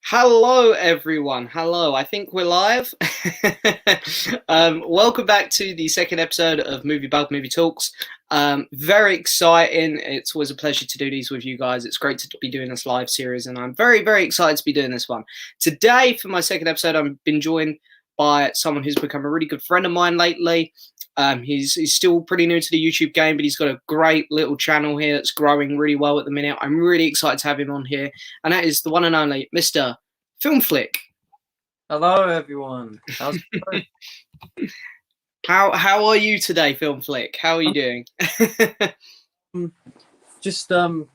Hello, everyone. Hello. I think we're live. Welcome back to the second episode of Movie Bug Movie Talks. Very exciting. It's always a pleasure to do these with you guys. It's great to be doing this live series, and I'm very, very excited to be doing this one. Today, for my second episode, I've been joined by someone who's become a really good friend of mine lately. He's still pretty new to the YouTube game, but he's got a great little channel here that's growing really well at the minute. I'm really excited to have him on here, and that is the one and only Mr. Film Flick. Hello, everyone. How's it going? How are you today, Film Flick? How are you doing? Just been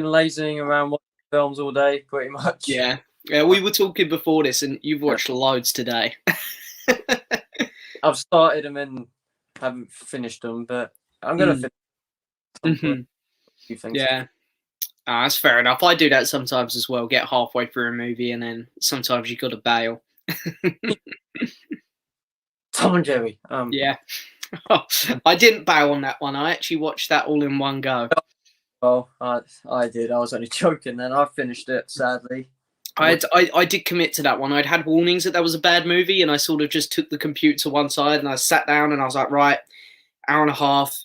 lazying around watching films all day, pretty much. Yeah, we were talking before this, and you've watched loads today. I've started them and haven't finished them, but I'm gonna finish. A few things. Yeah. That's fair enough. I do that sometimes as well. Get halfway through a movie and then sometimes you got to bail. Tom and Jerry. Yeah. I didn't bail on that one. I actually watched that all in one go. Well, I did. I was only joking. Then I finished it. Sadly, I did commit to that one. I'd had warnings that was a bad movie, and I sort of just took the computer to one side and I sat down and I was like, right, hour and a half,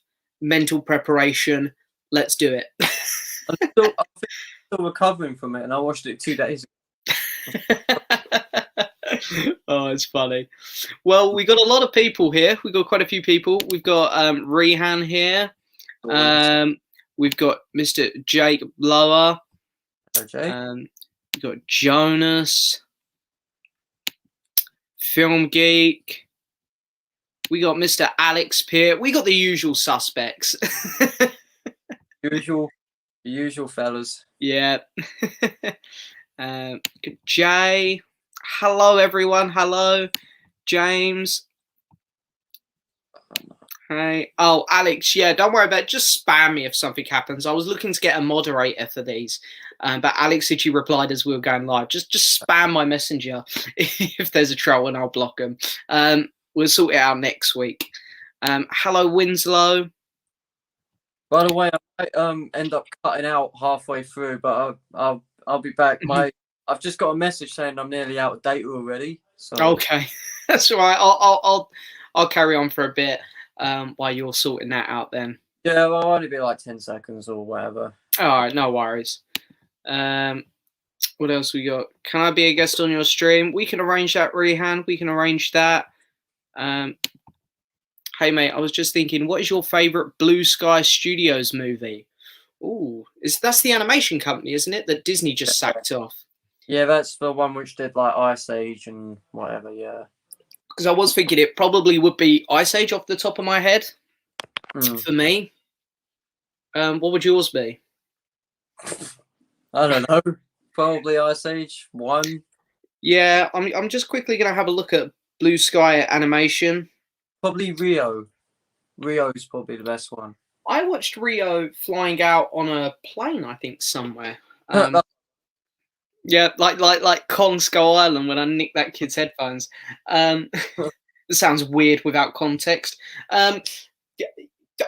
mental preparation. Let's do it. I think I'm still recovering from it, and I watched it 2 days ago. Oh, it's funny. Well, we got a lot of people here. We got quite a few people. We've got Rehan here. We've got Mr. Jake Blower. Okay. We've got Jonas, Film Geek. We got Mr. Alex Peer. We got the usual suspects. The usual fellas. Yeah. Jay. Hello, everyone. Hello, James. Hey. Oh, Alex. Yeah, don't worry about it. Just spam me if something happens. I was looking to get a moderator for these, but Alex said she replied as we were going live. Just spam my messenger if there's a troll, and I'll block them. We'll sort it out next week. Hello, Winslow. By the way, I might end up cutting out halfway through, but I'll be back. I've just got a message saying I'm nearly out of data already. So okay, that's all right. I'll carry on for a bit while you're sorting that out. Then yeah, well, it'll only be like 10 seconds or whatever. All right, no worries. What else we got? Can I be a guest on your stream? We can arrange that, Rehan. We can arrange that. Hey, mate, I was just thinking, what is your favourite Blue Sky Studios movie? Ooh, that's the animation company, isn't it, that Disney just sacked off? Yeah, that's the one which did like Ice Age and whatever, yeah. Because I was thinking it probably would be Ice Age off the top of my head for me. What would yours be? I don't know. Probably Ice Age 1. Yeah, I'm just quickly going to have a look at Blue Sky Animation. Probably Rio. Rio's probably the best one. I watched Rio flying out on a plane, I think, somewhere. Yeah, like Kong Skull Island when I nicked that kid's headphones. It sounds weird without context. Yeah,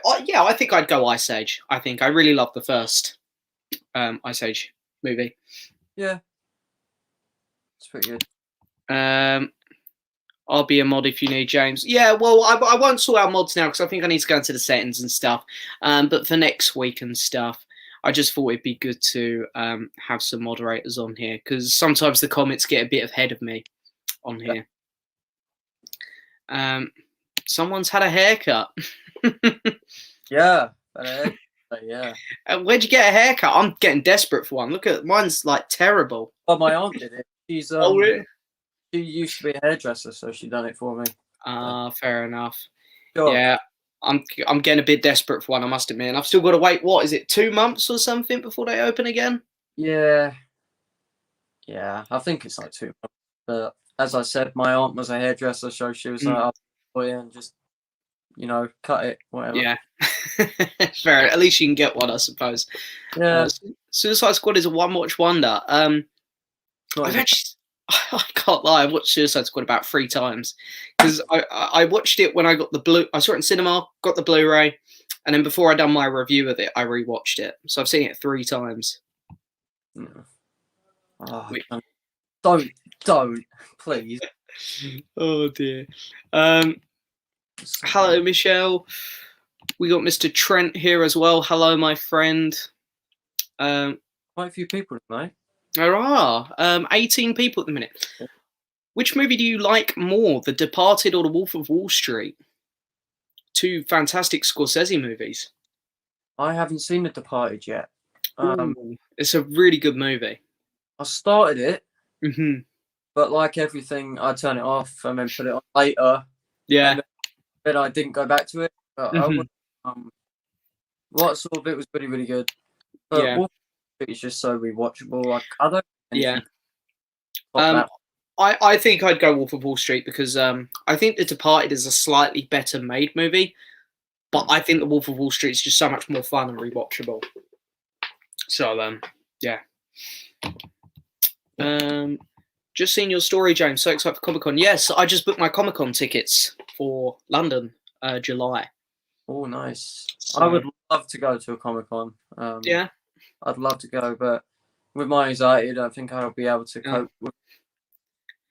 I think I'd go Ice Age. I think I really love the first Ice Age movie. Yeah, it's pretty good. I'll be a mod if you need, James. Yeah, well, I won't sort out mods now because I think I need to go into the settings and stuff. But for next week and stuff, I just thought it'd be good to have some moderators on here because sometimes the comments get a bit ahead of me on here. Someone's had a haircut. Yeah, yeah. Where'd you get a haircut? I'm getting desperate for one. Look at mine's like terrible. Oh, my aunt did it. She's Oh, really? She used to be a hairdresser, so she done it for me. Fair enough. Sure. Yeah, I'm getting a bit desperate for one, I must admit. And I've still got to wait, what, is it 2 months or something before they open again? Yeah. Yeah, I think it's like 2 months. But as I said, my aunt was a hairdresser, so she was like, oh, and just, cut it, whatever. Yeah. Fair. At least you can get one, I suppose. Yeah. Suicide Squad is a one-watch wonder. I can't lie. I watched Suicide Squad about 3 times because I watched it when I got the blue. I saw it in cinema, got the Blu-ray, and then before I done my review of it, I rewatched it. So I've seen it 3 times. Yeah. Oh, Don't, please. Oh dear. Hello, Michelle. We got Mr. Trent here as well. Hello, my friend. Quite a few people tonight. There are 18 people at the minute. Which movie do you like more, The Departed or The Wolf of Wall Street? Two fantastic Scorsese movies. I haven't seen The Departed yet. It's a really good movie. I started it, Mm-hmm. but like everything, I turn it off and then put it on later. Yeah. And then I didn't go back to it. But I would, what I saw of it was really, really good. But Yeah. Wolf of Wall Street is just so rewatchable. Like, I don't. Yeah. That. I think I'd go Wolf of Wall Street because I think The Departed is a slightly better made movie, but I think The Wolf of Wall Street is just so much more fun and rewatchable. So yeah. Just seen your story, James. So excited for Comic-Con. Yes, I just booked my Comic-Con tickets for London, July. Oh, nice. So, I would love to go to a Comic-Con. Yeah. I'd love to go, but with my anxiety, I don't think I'll be able to cope with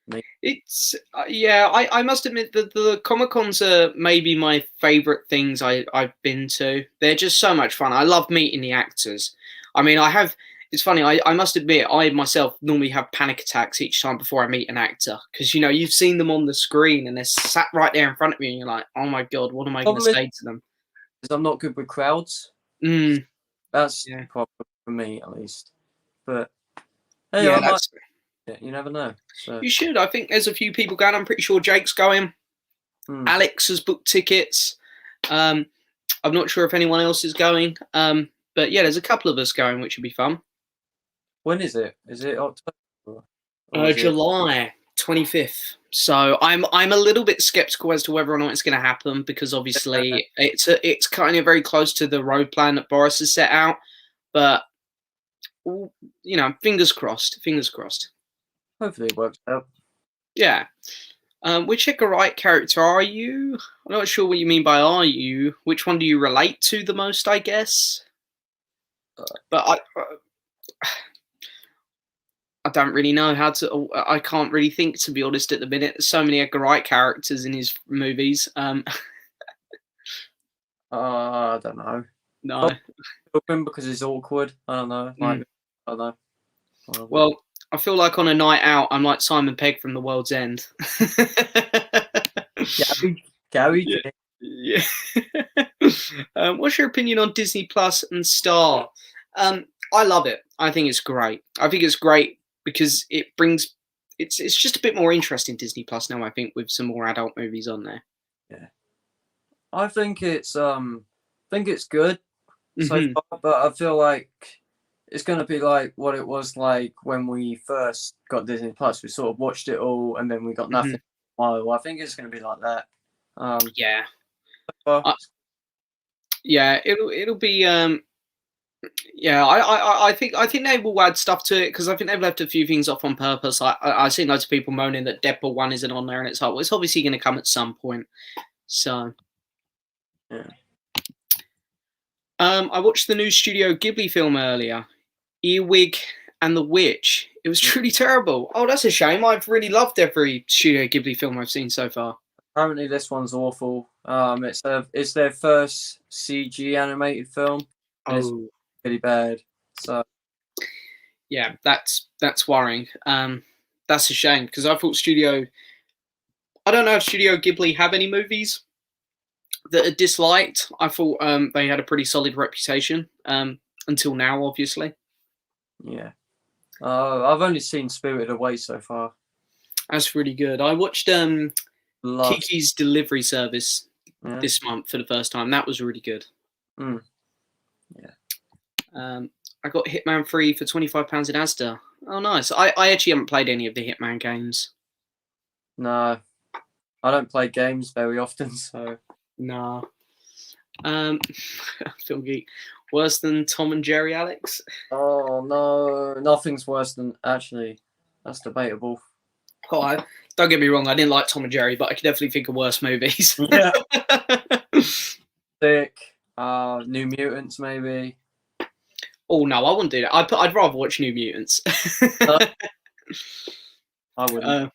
me. It's I must admit that the Comic-Cons are maybe my favourite things I've been to. They're just so much fun. I love meeting the actors. I mean, it's funny, I must admit, I myself normally have panic attacks each time before I meet an actor. Because, you've seen them on the screen and they're sat right there in front of you and you're like, oh my God, what am I going to say to them? Because I'm not good with crowds. That's the problem for me, at least. But, hey, you never know. So. You should. I think there's a few people going. I'm pretty sure Jake's going. Alex has booked tickets. I'm not sure if anyone else is going. But yeah, there's a couple of us going, which would be fun. When is it? Is it October? July 25th. So I'm a little bit skeptical as to whether or not it's going to happen because obviously it's kind of very close to the road plan that Boris has set out. But fingers crossed. Fingers crossed. Hopefully it works out. Yeah. Which Edgar Wright character are you? I'm not sure what you mean by are you. Which one do you relate to the most, I guess? But I don't really know how to. I can't really think, to be honest, at the minute. There's so many Edgar Wright characters in his movies. I don't know. No. Logan because he's awkward. I don't know. I don't know. Well, I feel like on a night out, I'm like Simon Pegg from The World's End. Gary. Yeah. What's your opinion on Disney Plus and Star? I love it. I think it's great. I think it's great because it brings. It's just a bit more interesting Disney Plus now. I think with some more adult movies on there. Yeah, I think it's good so far, but I feel like it's going to be like what it was like when we first got Disney Plus. We sort of watched it all and then we got nothing. Well, I think it's going to be like that. Yeah. It'll be. I think they will add stuff to it because I think they've left a few things off on purpose. I've seen loads of people moaning that Deadpool 1 isn't on there, and it's like, well, it's obviously going to come at some point. So, yeah. I watched the new Studio Ghibli film earlier, Earwig and the Witch. It was truly terrible. Oh, that's a shame. I've really loved every Studio Ghibli film I've seen so far. Apparently, this one's awful. It's their first CG animated film. It's really bad. So, yeah, that's worrying. That's a shame because I thought I don't know if Studio Ghibli have any movies that are disliked. I thought they had a pretty solid reputation until now, obviously. Yeah. I've only seen Spirited Away so far. That's really good. I watched Kiki's Delivery Service this month for the first time. That was really good. Yeah. I got Hitman 3 for £25 in Asda. Oh, nice. I actually haven't played any of the Hitman games. No. I don't play games very often, so... No. Film Geek. Worse than Tom and Jerry, Alex? Oh, no. Nothing's worse than... Actually, that's debatable. Oh, don't get me wrong. I didn't like Tom and Jerry, but I could definitely think of worse movies. Yeah. Sick. New Mutants, maybe. Oh, no, I wouldn't do that. I'd rather watch New Mutants. I wouldn't.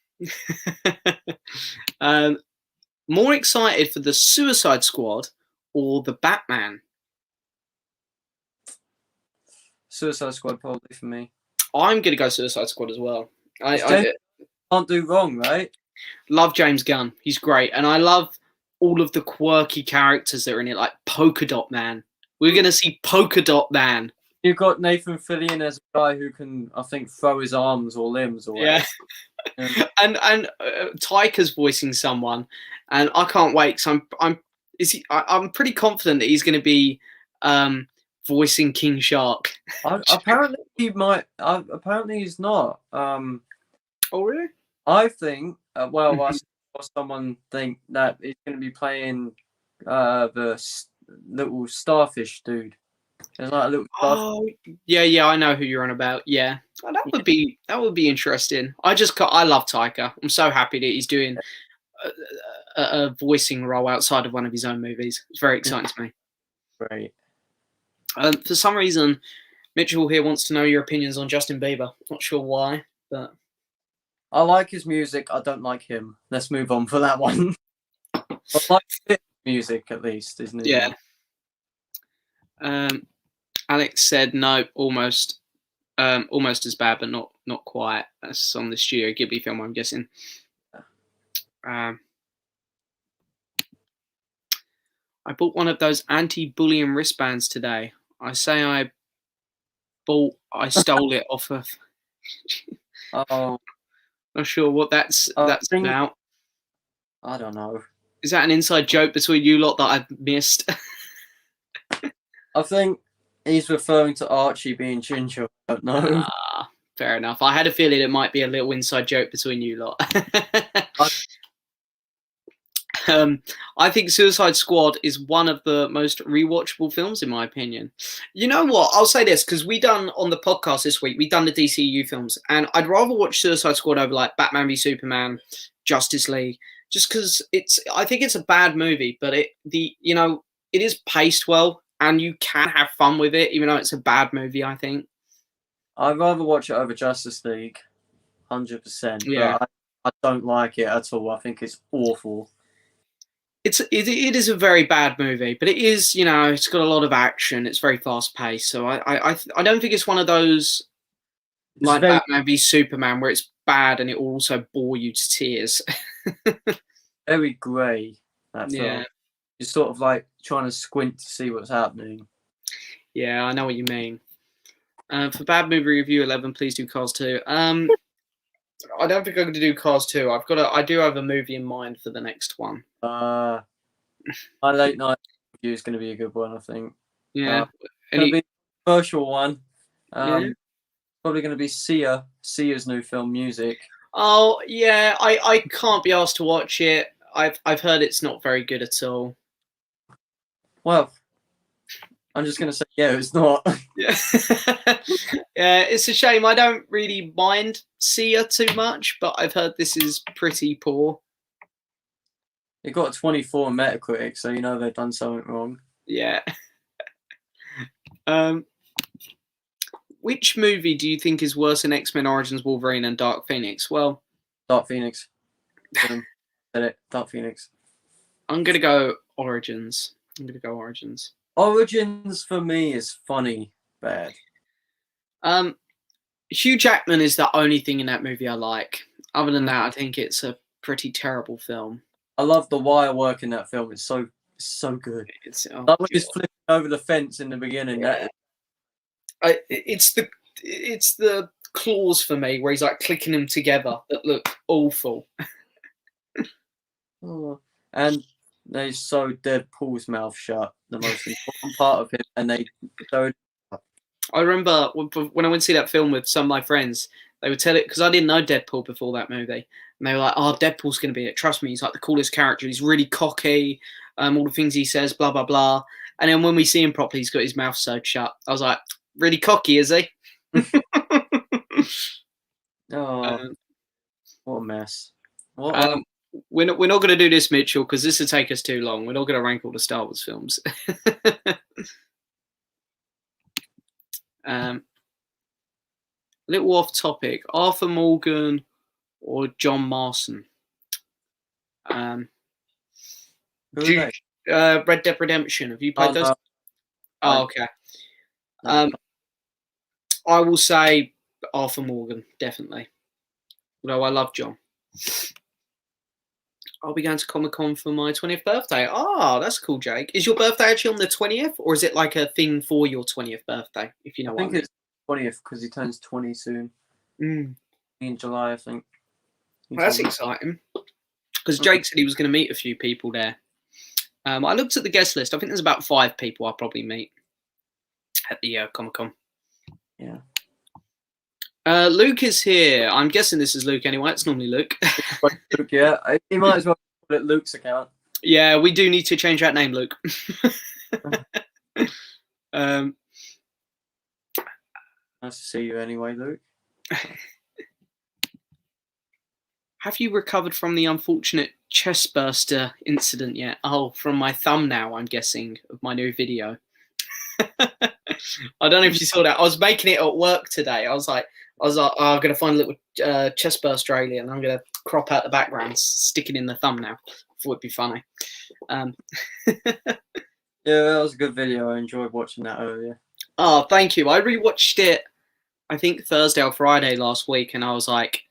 Um, more excited for the Suicide Squad or the Batman? Suicide Squad probably for me. I'm gonna go Suicide Squad as well. James I can't do wrong, right? love James Gunn. He's great, and I love all of the quirky characters that are in it, like Polka Dot Man. We're gonna see Polka Dot Man. You've got Nathan Fillion as a guy who can, I think, throw his arms or limbs or Yeah, whatever. Yeah. and Taika's voicing someone, and I can't wait. So I'm pretty confident that he's going to be voicing King Shark. Apparently he might. Apparently he's not. Oh really? I think. Well, I Mhm. saw someone think that he's going to be playing little starfish dude. There's like a little starfish. Oh yeah, I know who you're on about. Yeah, oh, that would be interesting. I love Taika. I'm so happy that he's doing a voicing role outside of one of his own movies. It's very exciting to me. Great. For some reason, Mitchell here wants to know your opinions on Justin Bieber. Not sure why, but I like his music. I don't like him. Let's move on for that one. I like his music at least, isn't it? yeah. Alex said no, almost as bad, but not quite. That's on the Studio Ghibli film, I'm guessing. I bought one of those anti-bullying wristbands today. I stole it off of. Oh, Not sure what that's about. I don't know. Is that an inside joke between you lot that I've missed? I think he's referring to Archie being ginger. I don't know. Fair enough. I had a feeling it might be a little inside joke between you lot. I think Suicide Squad is one of the most rewatchable films, in my opinion. You know what? I'll say this because we done on the podcast this week. We done the DCU films, and I'd rather watch Suicide Squad over like Batman v Superman, Justice League, just because I think it's a bad movie, but it is paced well, and you can have fun with it, even though it's a bad movie. I think. I'd rather watch it over Justice League, 100%. Yeah. But I don't like it at all. I think it's awful. It is a very bad movie, but it is, it's got a lot of action. It's very fast paced. So I don't think it's one of those like Batman v Superman where it's bad and it will also bore you to tears. Very grey, that film. Yeah. You're sort of like trying to squint to see what's happening. Yeah, I know what you mean. For Bad Movie Review 11, please do Cars 2. I don't think I'm going to do Cars 2. I do have a movie in mind for the next one. My late night review is going to be a good one, I think. Yeah. It's going to be a commercial one. Yeah. Probably going to be Sia's new film, Music. Oh yeah, I can't be asked to watch it. I've heard it's not very good at all. Well, I'm just going to say, yeah, it's not. Yeah. Yeah, it's a shame. I don't really mind Sia too much, but I've heard this is pretty poor. It got a 24 on Metacritic, so you know they've done something wrong. Yeah. Which movie do you think is worse than X-Men Origins Wolverine and Dark Phoenix? Well, Dark Phoenix. Said it. Dark Phoenix. I'm gonna go Origins. Origins for me is funny bad. Hugh Jackman is the only thing in that movie I like. Other than that, I think it's a pretty terrible film. I love the wire work in that film. It's so good. Like when he's flipping over the fence in the beginning. Yeah. It's the claws for me where he's like clicking them together that look awful. And they sewed Deadpool's mouth shut, the most important part of him, and they sewed. I remember when I went to see that film with some of my friends, they would tell it because I didn't know Deadpool before that movie, and they were like, "Oh, Deadpool's going to be it. Trust me, he's like the coolest character. He's really cocky. All the things he says, blah blah blah." And then when we see him properly, he's got his mouth sewed shut. I was like, "Really cocky, is he?" Oh, what a mess! We're not going to do this, Mitchell, because this would take us too long. We're not going to rank all the Star Wars films. Little off topic. Arthur Morgan or John Marston. Who are Red Dead Redemption. Have you played those? no. Oh, okay. I will say Arthur Morgan, definitely. Although I love John. I'll be going to Comic-Con for my 20th birthday. That's cool, Jake. Is your birthday actually on the 20th? Or is it like a thing for your 20th birthday, if you know what I mean? It's 20th because he turns 20 soon. In July, I think. Well, that's exciting. Because Jake said he was going to meet a few people there. I looked at the guest list. I think there's about 5 people I'll probably meet at the Comic-Con. Yeah. Luke is here. I'm guessing this is Luke anyway. It's normally Luke. Luke, yeah. He might as well put it Luke's account. Yeah, we do need to change that name, Luke. Nice to see you anyway, Luke. Have you recovered from the unfortunate chest burster incident yet? Oh, from my thumbnail, I'm guessing, of my new video. I don't know if you saw that. I was making it at work today. I was like, oh, I'm going to find a little chest burster alien. I'm going to crop out the background, stick it in the thumbnail. I thought it'd be funny. Yeah, that was a good video. I enjoyed watching that earlier. Oh, thank you. I rewatched it, I think, Thursday or Friday last week, and I was like,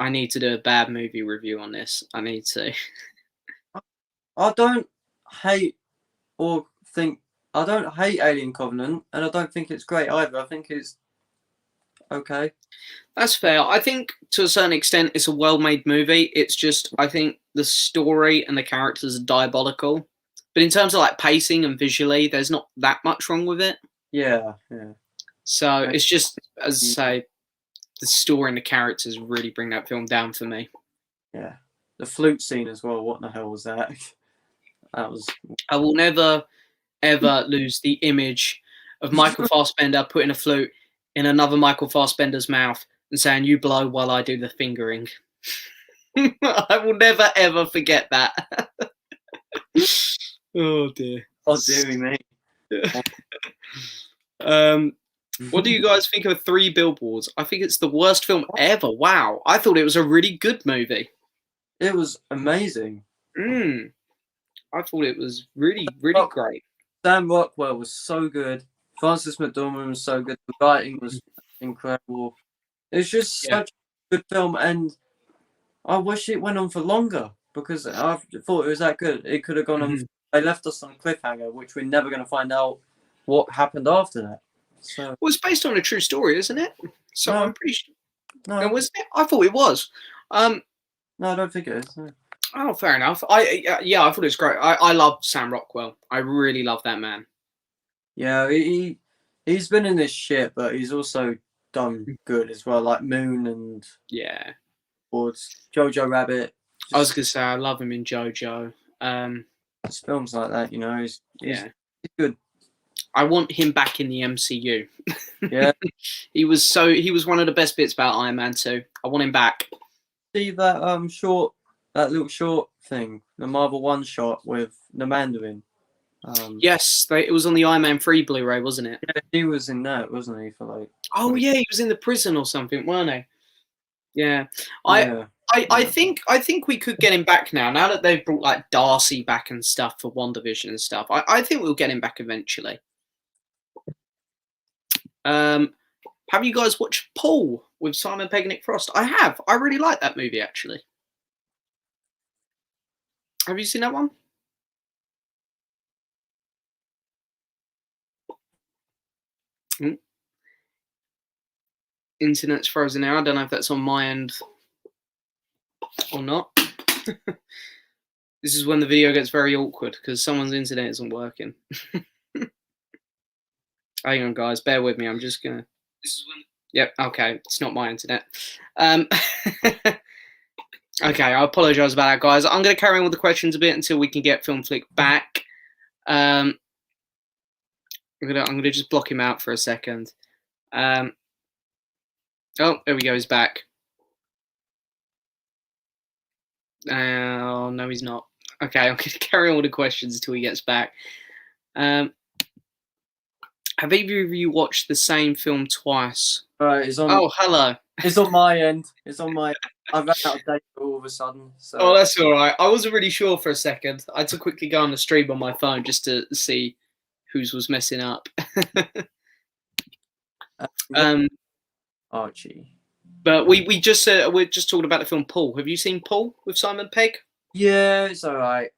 I need to do a bad movie review on this. I need to. I don't hate Alien Covenant, and I don't think it's great either. I think it's okay. That's fair. I think to a certain extent it's a well-made movie. It's just, I think the story and the characters are diabolical. But in terms of like pacing and visually, there's not that much wrong with it. Yeah. So it's just, as I say, the story and the characters really bring that film down for me. Yeah. The flute scene as well. What the hell was that? That was... I will never, ever lose the image of Michael Fassbender putting a flute in another Michael Fassbender's mouth and saying, "You blow while I do the fingering." I will never, ever forget that. Oh, dear. Oh, dearie me. What do you guys think of 3 Billboards? I think it's the worst film ever. Wow. I thought it was a really good movie. It was amazing. I thought it was really, really great. Sam Rockwell was so good. Frances McDormand was so good. The writing was incredible. It's just such a good film, and I wish it went on for longer because I thought it was that good. It could have gone on. They left us on a cliffhanger, which we're never going to find out what happened after that. So, well, it's based on a true story, isn't it? So I'm pretty sure. No, wasn't it? I thought it was. No, I don't think it is. No. Oh, fair enough. I thought it was great. I love Sam Rockwell. I really love that man. Yeah, he's been in this shit, but he's also done good as well, like Moon and Boards, Jojo Rabbit. I was gonna say I love him in Jojo. Just films like that, you know. He's good. I want him back in the MCU. Yeah, he was one of the best bits about Iron Man 2. I want him back. See that that little short thing, the Marvel one shot with the Mandarin. Yes, it was on the Iron Man 3 Blu-ray, wasn't it? Yeah, he was in that, wasn't he? For like. Oh yeah, he was in the prison or something, weren't he? Yeah. I think we could get him back now. Now that they've brought like Darcy back and stuff for WandaVision and stuff, I think we'll get him back eventually. Have you guys watched Paul with Simon Pegg and Nick Frost? I have. I really like that movie actually. Have you seen that one? Internet's frozen now. I don't know if that's on my end or not. This is when the video gets very awkward because someone's internet isn't working. Hang on, guys. Bear with me. I'm just gonna. Yep. Okay. It's not my internet. Okay. I apologise about that, guys. I'm gonna carry on with the questions a bit until we can get Film Flick back. I'm gonna just block him out for a second. Oh, there we go. He's back. Oh, no, he's not. Okay, I'm going to carry on with the questions until he gets back. Have either of you watched the same film twice? Right, it's on. Oh, hello. It's on my end. It's on my. I ran out of data all of a sudden. So. Oh, that's all right. I wasn't really sure for a second. I had to quickly go on the stream on my phone just to see whose was messing up. Archie. But we're just talking about the film Paul. Have you seen Paul with Simon Pegg? Yeah, it's all right.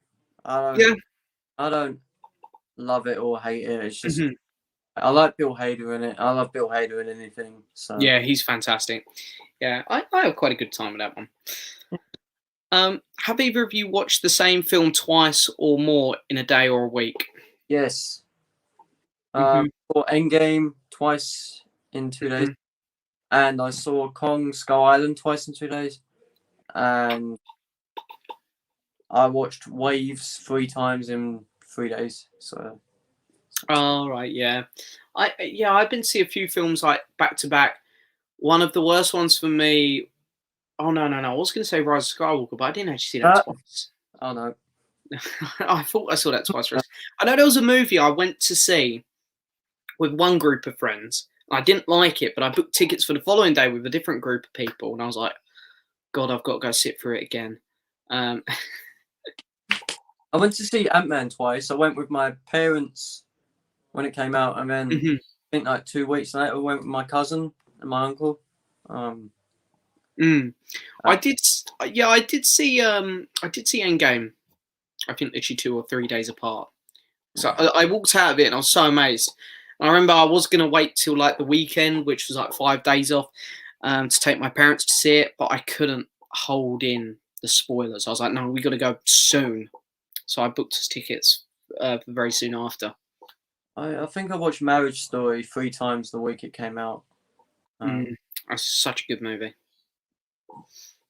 Yeah. I don't love it or hate it. It's just I like Bill Hader in it. I love Bill Hader in anything. So yeah, he's fantastic. Yeah, I have quite a good time with that one. Have either of you watched the same film twice or more in a day or a week? Yes. Saw Endgame twice in 2 days, and I saw Kong Skull Island twice in 2 days, and I watched Waves 3 times in 3 days. So. Oh right, yeah. I've been to see a few films like back to back. One of the worst ones for me. Oh no! I was going to say Rise of Skywalker, but I didn't actually see that twice. Oh no. I thought I saw that twice. I know there was a movie I went to see with one group of friends. I didn't like it, but I booked tickets for the following day with a different group of people, and I was like, God, I've got to go sit through it again. I went to see Ant-Man twice. I went with my parents when it came out, and then I think like 2 weeks later, I went with my cousin and my uncle. I did see Endgame. I think literally 2 or 3 days apart. So I walked out of it and I was so amazed. And I remember I was going to wait till like the weekend, which was like 5 days off, to take my parents to see it, but I couldn't hold in the spoilers. I was like, no, we got to go soon. So I booked us tickets very soon after. I think I watched Marriage Story 3 times the week it came out. That's such a good movie.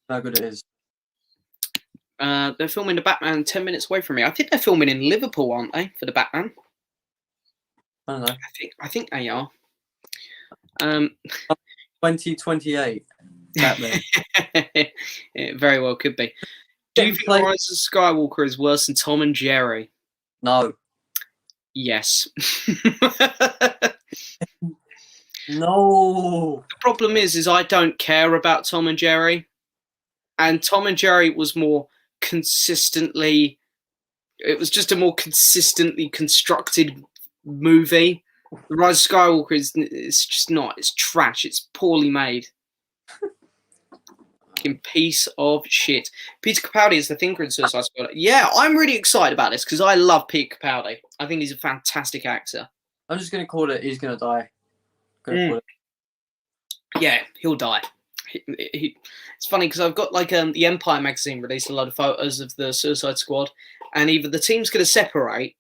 How good it is. They're filming the Batman 10 minutes away from me. I think they're filming in Liverpool, aren't they, for the Batman? I don't know. I think they are. 2028 Batman. It very well could be. Do you think Rise of Skywalker is worse than Tom and Jerry? No. Yes. No. The problem is I don't care about Tom and Jerry. And Tom and Jerry was more consistently... It was just a more consistently constructed movie. The Rise of Skywalker is just not. It's trash. It's poorly made. Piece of shit. Peter Capaldi is the thinker in Suicide Squad. Yeah, I'm really excited about this because I love Peter Capaldi. I think he's a fantastic actor. I'm just going to call it, he's going to die. Yeah, he'll die. It's funny because I've got like the Empire magazine released a lot of photos of the Suicide Squad, and either the team's going to separate,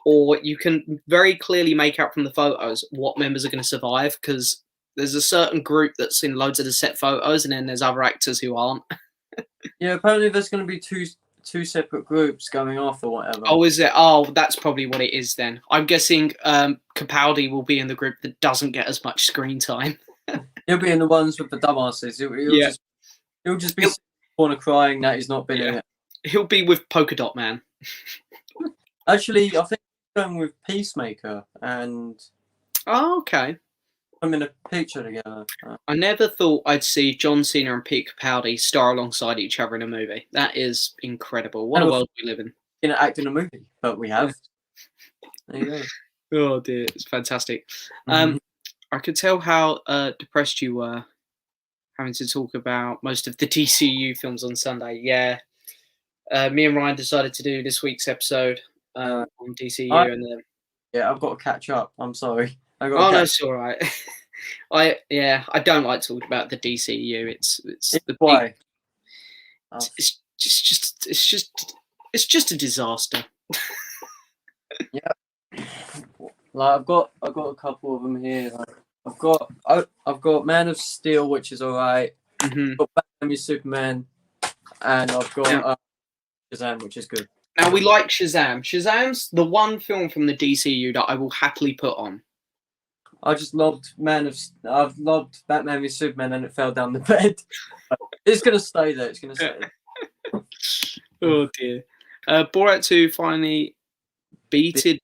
or you can very clearly make out from the photos what members are going to survive, because there's a certain group that's in loads of the set photos, and then there's other actors who aren't. Yeah, apparently there's going to be two separate groups going off or whatever. Oh, is it? Oh, that's probably what it is then. I'm guessing Capaldi will be in the group that doesn't get as much screen time. He'll be in the ones with the dumbasses. He'll just be corner crying that he's not been in it. He'll be with Polka Dot Man. Actually, I think he's going with Peacemaker and... Oh, okay. I'm in a picture together. I never thought I'd see John Cena and Peter Capaldi star alongside each other in a movie. That is incredible. What a world we live in. In an act in a movie, but we have. There you go. Oh dear, it's fantastic. I could tell how depressed you were having to talk about most of the DCU films on Sunday. Yeah. Me and Ryan decided to do this week's episode on DCU. Yeah, I've got to catch up. I'm sorry. No, it's all right. I don't like talking about the DCU. It's the why? It's just a disaster. Yeah. Like I've got a couple of them here. Like I've got Man of Steel, which is alright. I've got Batman v Superman, and I've got Shazam, which is good. Now we like Shazam. Shazam's the one film from the DCU that I will happily put on. I just loved I've loved Batman v Superman, and it fell down the bed. It's gonna stay there. It's gonna stay there. Oh dear. Borat 2 finally beated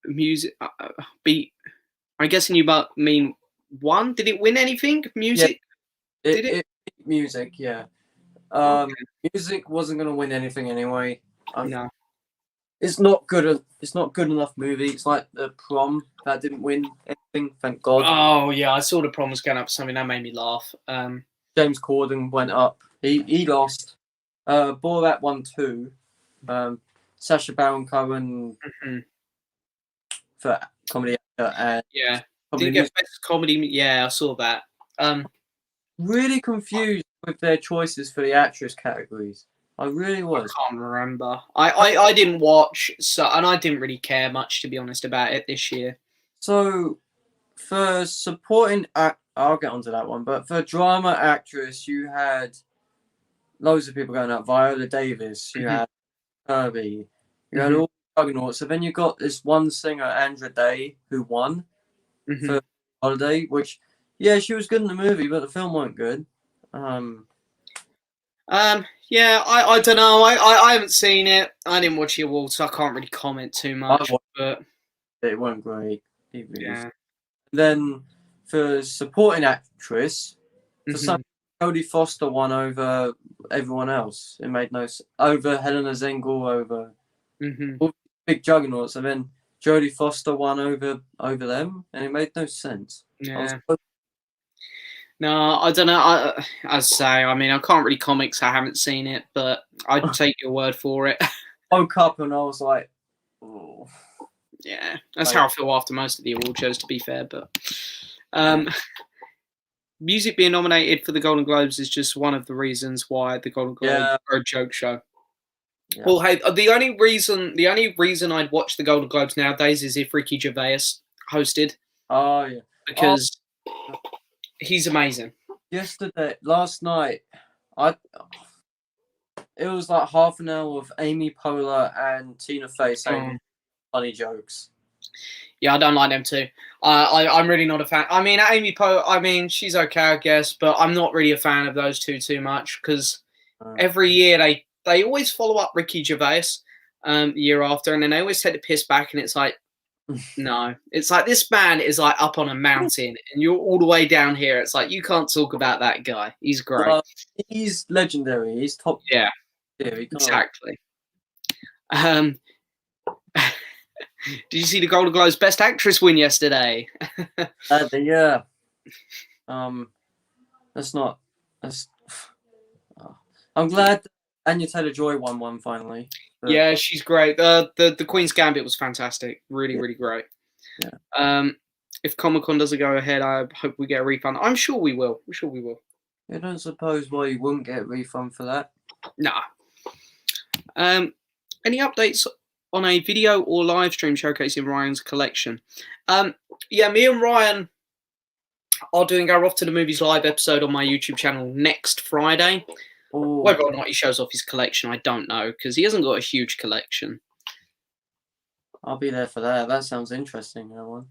music. I'm guessing you mean won. Did it win anything? Music? It music, yeah. Music wasn't going to win anything anyway. No. It's not good. It's not good enough movie. It's like the Prom that didn't win anything. Thank God. Oh yeah, I saw the Prom was going up. Something that made me laugh. James Corden went up. He lost. Borat won 2. Sacha Baron Cohen for comedy actor and yeah, comedy didn't get best comedy. Yeah, I saw that. Really confused with their choices for the actress categories. I really was. I can't remember. I didn't watch, and I didn't really care much, to be honest, about it this year. So for supporting act, I'll get onto that one. But for drama actress, you had loads of people going up. Viola Davis. You had Kirby. You had all the juggernauts. So then you got this one singer, Andra Day, who won for Holiday. Which, yeah, she was good in the movie, but the film weren't good. Yeah, I don't know. I haven't seen it. I didn't watch the awards, so I can't really comment too much. But it weren't great. Yeah. Then for supporting actress, for some, Jodie Foster won over everyone else. It made no sense. Over Helena Zengel, over all big juggernauts, and then Jodie Foster won over them, and it made no sense. Yeah. No, I don't know. As I say, I mean, I can't really comment 'cause I haven't seen it, but I'd take your word for it. I woke up and I was like, oh. Yeah, that's how I feel after most of the award shows, to be fair. But music being nominated for the Golden Globes is just one of the reasons why the Golden Globes are a joke show. Yeah. Well, hey, the only reason I'd watch the Golden Globes nowadays is if Ricky Gervais hosted. Oh yeah, because he's amazing. Last night, it was like half an hour of Amy Poehler and Tina Fey saying funny jokes. Yeah, I don't like them too. I'm really not a fan. I mean, Amy Poehler, I mean, she's okay, I guess, but I'm not really a fan of those two too much because every year they always follow up Ricky Gervais the year after, and then they always take the piss back, and it's like, no. It's like this man is like up on a mountain, and you're all the way down here. It's like you can't talk about that guy. He's great. He's legendary. He's top. Yeah, exactly. Did you see the Golden Globes Best Actress win yesterday? Yeah. I'm glad Anya Taylor-Joy won one finally. Yeah, she's great. The Queen's Gambit was fantastic. Really, really great. Yeah. If Comic-Con doesn't go ahead, I hope we get a refund. I'm sure we will. I'm sure we will. I don't suppose why you wouldn't get a refund for that. Nah. Any updates on a video or live stream showcasing Ryan's collection? Yeah, me and Ryan are doing our Off to the Movies live episode on my YouTube channel next Friday. Ooh. Whether or not he shows off his collection, I don't know, because he hasn't got a huge collection. I'll be there for that. That sounds interesting, that one.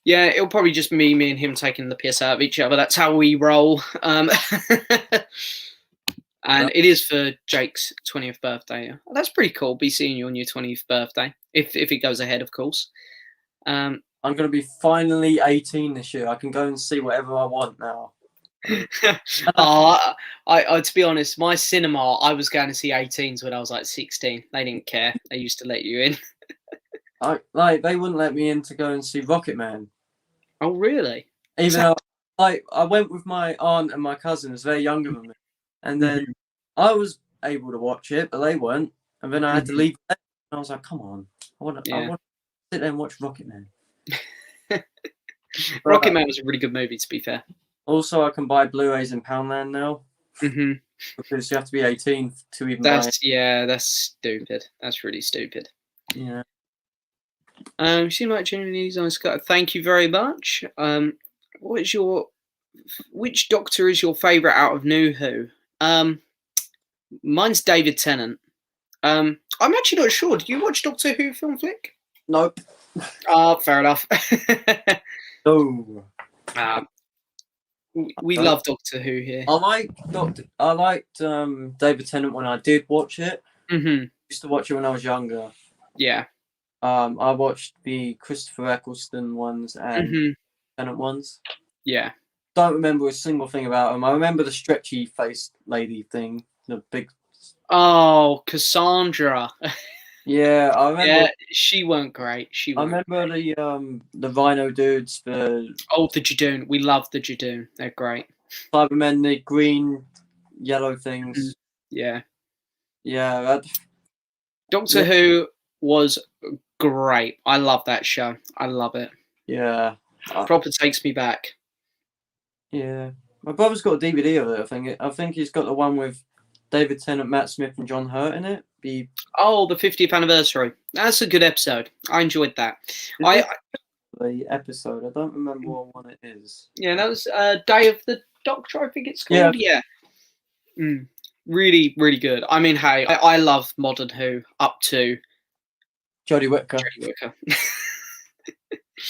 Yeah, it'll probably just be me and him taking the piss out of each other. That's how we roll. And it is for Jake's 20th birthday. That's pretty cool. Be seeing you on your 20th birthday, if it goes ahead, of course. I'm going to be finally 18 this year. I can go and see whatever I want now. To be honest, my cinema, I was going to see 18s when I was like 16. They didn't care. They used to let you in. They wouldn't let me in to go and see Rocket Man. Oh, really? Even though I went with my aunt and my cousins, they're younger than me, and then I was able to watch it, but they weren't. And then I had to leave. And I was like, "Come on, I want to sit there and watch Rocket Man." Rocket Man was a really good movie, to be fair. Also, I can buy Blu-rays in Poundland now. Because you have to be 18 to even buy it. Yeah, that's stupid. That's really stupid. Yeah. Seem like genuinely nice guy. Thank you very much. Which Doctor is your favourite out of New Who? Mine's David Tennant. I'm actually not sure. Do you watch Doctor Who film flick? Nope. Fair enough. Oh. We love Doctor Who here. I liked David Tennant when I did watch it. Used to watch it when I was younger. Yeah. I watched the Christopher Eccleston ones and Tennant ones. Yeah. Don't remember a single thing about them. I remember the stretchy faced lady thing. the big. Oh, Cassandra. Yeah, I remember. Yeah, she weren't great. She I weren't. remember the Rhino dudes, the Oh, the Jadoon. We love the Jadoon. They're great. Cybermen, the green, yellow things. Yeah. Yeah, that, Doctor yeah, Who was great. I love that show. I love it. yeah, Proper takes me back. yeah. My brother's got a DVD of it. I think he's got the one with David Tennant, Matt Smith, and John Hurt in it. Oh, the 50th anniversary. That's a good episode. I enjoyed that. The episode. I don't remember what one it is. Yeah, that was Day of the Doctor, I think it's Yeah. called. Yeah. Really, really good. I mean, hey, I love Modern Who up to Jodie Whittaker. Jodie Whittaker.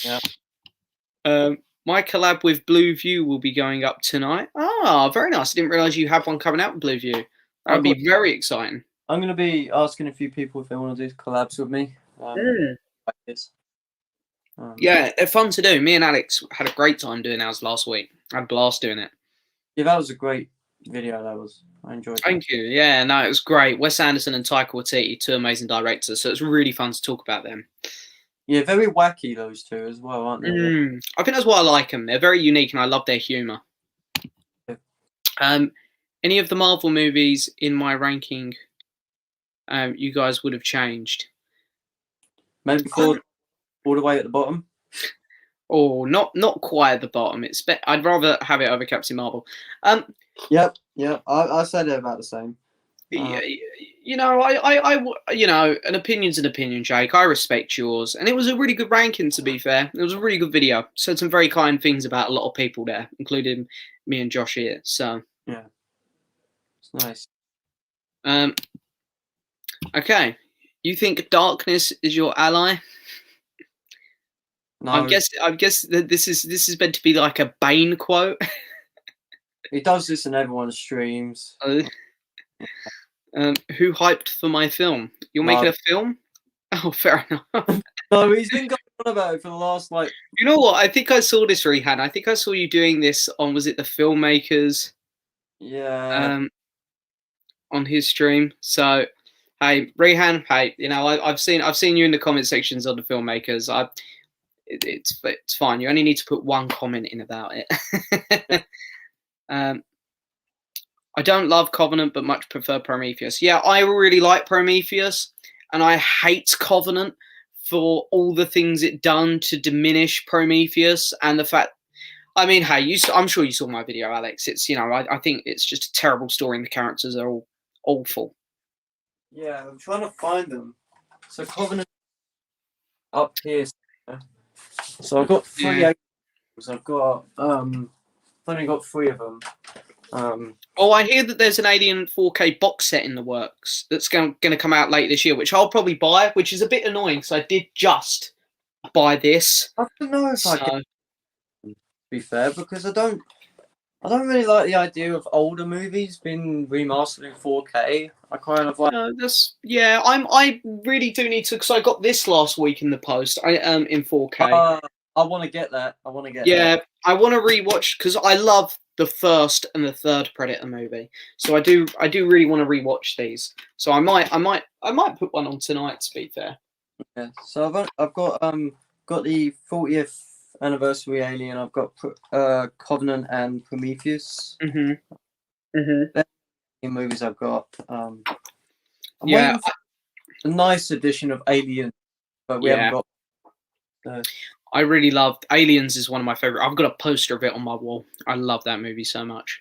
Yeah. My collab with Blue View will be going up tonight. Ah, very nice. I didn't realise you have one coming out with Blue View. That would be very exciting. I'm going to be asking a few people if they want to do collabs with me. Like this. Yeah, they're fun to do. Me and Alex had a great time doing ours last week. I had a blast doing it. Yeah, that was a great video. I enjoyed it. Thank you. Yeah, no, it was great. Wes Anderson and Taika Waititi, two amazing directors. So it's really fun to talk about them. Yeah, very wacky, those two as well, aren't they? I think that's why I like them. They're very unique and I love their humour. Yeah. Any of the Marvel movies in my ranking you guys would have changed? Maybe before all the way at the bottom? Oh, not quite at the bottom. I'd rather have it over Captain Marvel. Yep. I said it about the same. You know, an opinion's an opinion, Jake. I respect yours, and it was a really good ranking. To be fair, it was a really good video. Said some very kind things about a lot of people there, including me and Josh here. So yeah, it's nice. Okay, you think darkness is your ally? No, I guess that this is meant to be like a Bane quote. He does this in everyone's streams. Who hyped for my film? You're making a film? Oh, fair enough. No, he's been going on about it for the last You know what? I think I saw this, Rehan. I think I saw you doing this on, was it the Filmmakers? Yeah. On his stream. So, hey, Rehan. Hey, you know, I've seen you in the comment sections on the Filmmakers. It's fine. You only need to put one comment in about it. I don't love Covenant, but much prefer Prometheus. Yeah, I really like Prometheus, and I hate Covenant for all the things it done to diminish Prometheus and the fact. I mean, hey, I'm sure you saw my video, Alex. It's I think it's just a terrible story, and the characters are all awful. Yeah, I'm trying to find them. So Covenant up here. So I've got three. Yeah. I've got I've only got 3 of them. I hear that there's an Alien 4K box set in the works that's going to come out late this year, which I'll probably buy, which is a bit annoying because I did just buy this. I don't know if I can be fair, because I don't really like the idea of older movies being remastered in 4K. I kind of like. I really do need to, because I got this last week in the post. In 4K. I want to get that. I want to rewatch because I love the first and the third Predator movie. So I do really want to rewatch these. So I might put one on tonight. To be fair. Yeah. So I've got the 40th anniversary Alien. I've got Covenant and Prometheus. The movies I've got. I'm waiting for a nice edition of Alien, but we haven't got. I really loved Aliens. Is one of my favorite. I've got a poster of it on my wall. I love that movie so much.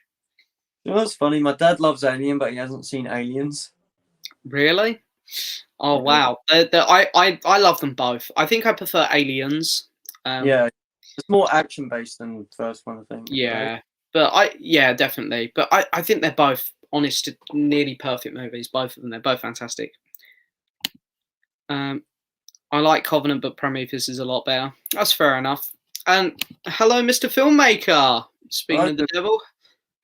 You know what's funny? My dad loves Alien, but he hasn't seen Aliens. Really? Oh wow! I love them both. I think I prefer Aliens. Yeah, it's more action based than the first one, I think. Yeah, right? But definitely. But I think they're both honest to nearly perfect movies. Both of them. They're both fantastic. I like Covenant, but Prometheus is a lot better. That's fair enough. And hello, Mr. Filmmaker. Speaking of the devil,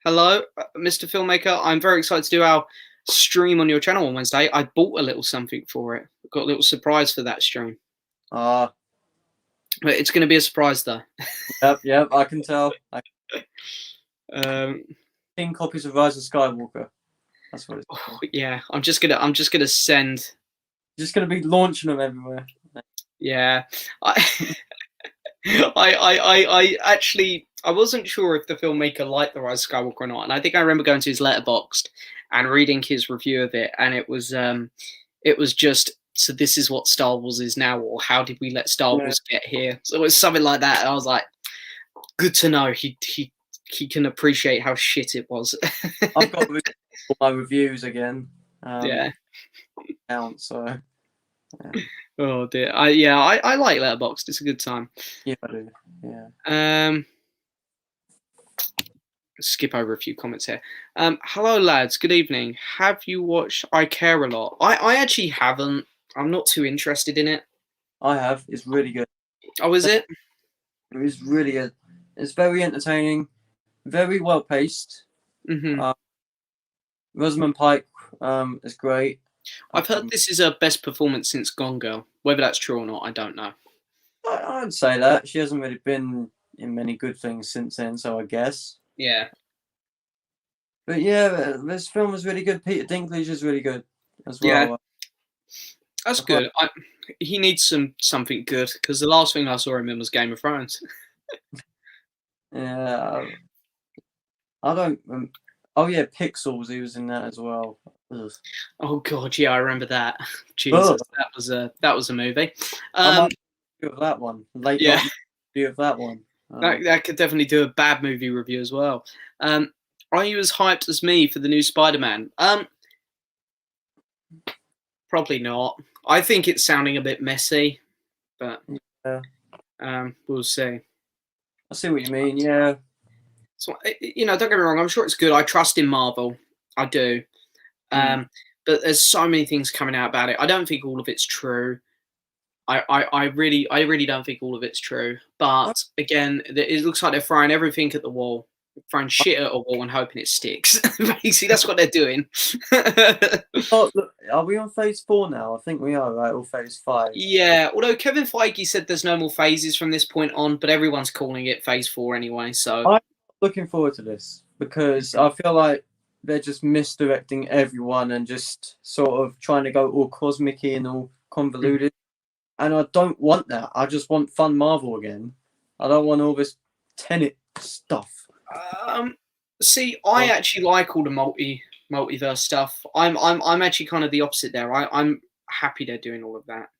hello, Mr. Filmmaker. I'm very excited to do our stream on your channel on Wednesday. I bought a little something for it. Got a little surprise for that stream. But it's going to be a surprise, though. Yep, I can tell. 10 copies of Rise of Skywalker. That's what it's Oh, yeah, I'm just gonna send. just gonna be launching them everywhere. Yeah, I, I actually I wasn't sure if the filmmaker liked The Rise of Skywalker or not, and I think I remember going to his Letterboxd and reading his review of it, and it was just, so this is what Star Wars is now, or how did we let Star Yeah. Wars get here? So it was something like that. And I was like, good to know he can appreciate how shit it was. I've got all my reviews again. Yeah. Count, so yeah. Oh dear. I like Letterboxd. It's a good time. Yeah, I do. Yeah. Skip over a few comments here. Hello lads, good evening. Have you watched I Care a Lot? I actually haven't. I'm not too interested in it. I have. It's really good. Oh, is it? It was really good. It's very entertaining, very well paced. Mm-hmm. Rosamund Pike is great. I've heard this is her best performance since Gone Girl. Whether that's true or not, I don't know. I'd say that. She hasn't really been in many good things since then, so I guess. Yeah. But yeah, this film was really good. Peter Dinklage is really good as well. Yeah. That's good. He needs something good, because the last thing I saw him in was Game of Thrones. Yeah. I don't. Oh yeah, Pixels. He was in that as well. Ugh. Oh god, yeah, I remember that. Jesus, Ugh. that was a movie. I might review of that one. Late Yeah. night review of that one. That could definitely do a bad movie review as well. Are you as hyped as me for the new Spider-Man? Probably not. I think it's sounding a bit messy, but Yeah. We'll see. I see what you mean. Yeah. So, don't get me wrong. I'm sure it's good. I trust in Marvel. I do. But there's so many things coming out about it. I don't think all of it's true. I really don't think all of it's true. But again, it looks like they're throwing everything at the wall, throwing shit at a wall and hoping it sticks. Basically, that's what they're doing. Oh, look, are we on phase 4 now? I think we are, right? Or phase 5? Yeah, although Kevin Feige said there's no more phases from this point on, but everyone's calling it phase 4 anyway. So I'm looking forward to this because I feel like they're just misdirecting everyone and just sort of trying to go all cosmic-y and all convoluted. And I don't want that. I just want fun Marvel again. I don't want all this Tenet stuff. See, I actually like all the multiverse stuff. I'm actually kind of the opposite there. I'm happy they're doing all of that.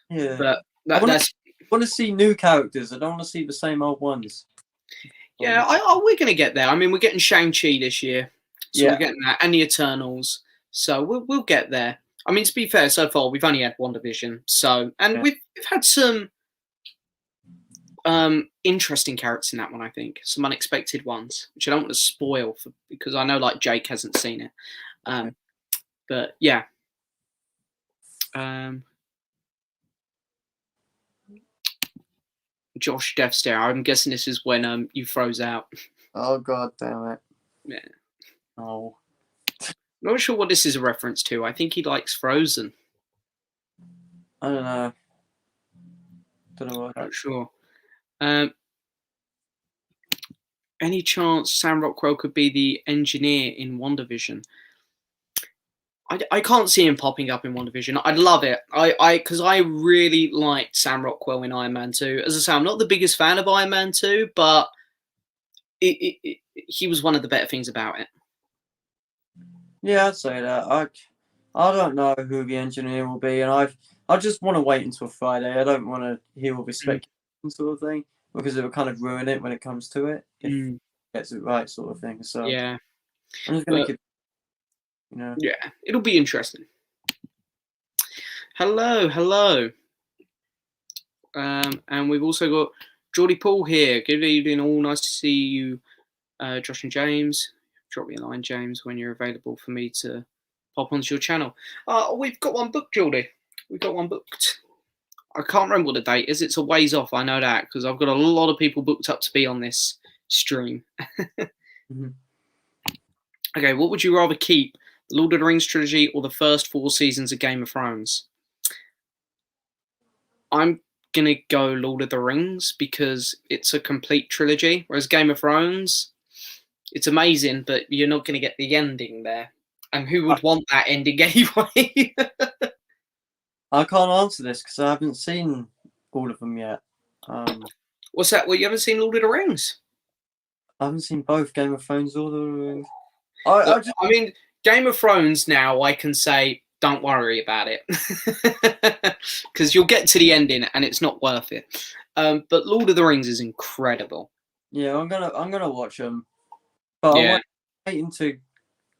Yeah, But I that's want to see new characters. I don't want to see the same old ones. yeah. We're gonna get there. I mean, we're getting Shang-Chi this year, so we're getting that, and the Eternals. So we'll get there. I mean, to be fair, so far we've only had WandaVision. So we've had some interesting characters in that one. I think some unexpected ones, which I don't want to spoil because I know like Jake hasn't seen it. But yeah. Josh Death Stare. I'm guessing this is when you froze out. Oh god damn it. Yeah. Oh. Not sure what this is a reference to. I think he likes Frozen. I don't know. Don't know what. Not sure. Any chance Sam Rockwell could be the engineer in WandaVision? I can't see him popping up in WandaVision. I'd love it. Because I really liked Sam Rockwell in Iron Man 2. As I say, I'm not the biggest fan of Iron Man 2, but he was one of the better things about it. Yeah, I'd say that. I don't know who the engineer will be, and I just want to wait until Friday. I don't want to hear all this speculation sort of thing because it will kind of ruin it when it comes to it if it gets it right, sort of thing. So yeah, I'm just gonna keep, yeah, it'll be interesting. Hello. And we've also got Geordie Paul here. Good evening, all. Nice to see you, Josh and James. Drop me a line, James, when you're available for me to pop onto your channel. We've got one booked, Geordie. We've got one booked. I can't remember what the date is. It's a ways off. I know that because I've got a lot of people booked up to be on this stream. Okay, what would you rather keep? The Lord of the Rings trilogy or the first 4 seasons of Game of Thrones? I'm going to go Lord of the Rings because it's a complete trilogy, whereas Game of Thrones It's amazing, but you're not going to get the ending there. And who would want that ending anyway? I can't answer this because I haven't seen all of them yet. What's that? Well, you haven't seen Lord of the Rings? I haven't seen both Game of Thrones or Lord of the Rings. I mean, Game of Thrones now, I can say, don't worry about it. Because you'll get to the ending and it's not worth it. But Lord of the Rings is incredible. Yeah, I'm gonna watch them. But Yeah. I'm waiting to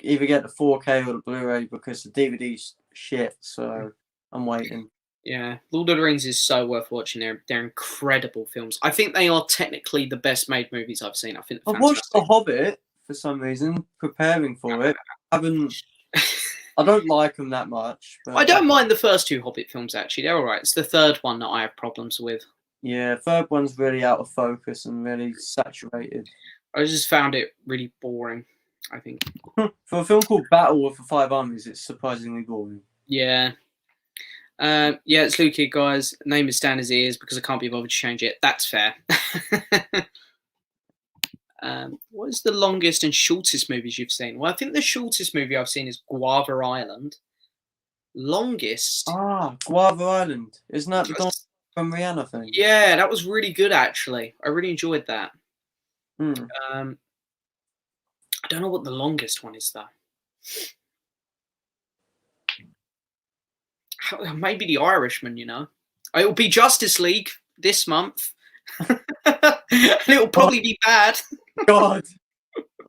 either get the 4K or the Blu-ray because the DVD's shit, so I'm waiting. Yeah, Lord of the Rings is so worth watching. They're incredible films. I think they are technically the best made movies I've seen. I think I've watched The Hobbit for some reason, preparing for it. I don't like them that much. But I don't mind the first two Hobbit films, actually. They're all right. It's the third one that I have problems with. Yeah, third one's really out of focus and really saturated. I just found it really boring, I think. For a film called Battle of the Five Armies, it's surprisingly boring. Yeah. Yeah, it's Luke, guys. Name is Stan as it is because I can't be bothered to change it. That's fair. What is the longest and shortest movies you've seen? Well, I think the shortest movie I've seen is Guava Island. Longest? Guava Island. Isn't that the Don from Rihanna thing? Yeah, that was really good, actually. I really enjoyed that. I don't know what the longest one is, though. Maybe The Irishman, you know. It'll be Justice League this month. And it'll probably be bad. God.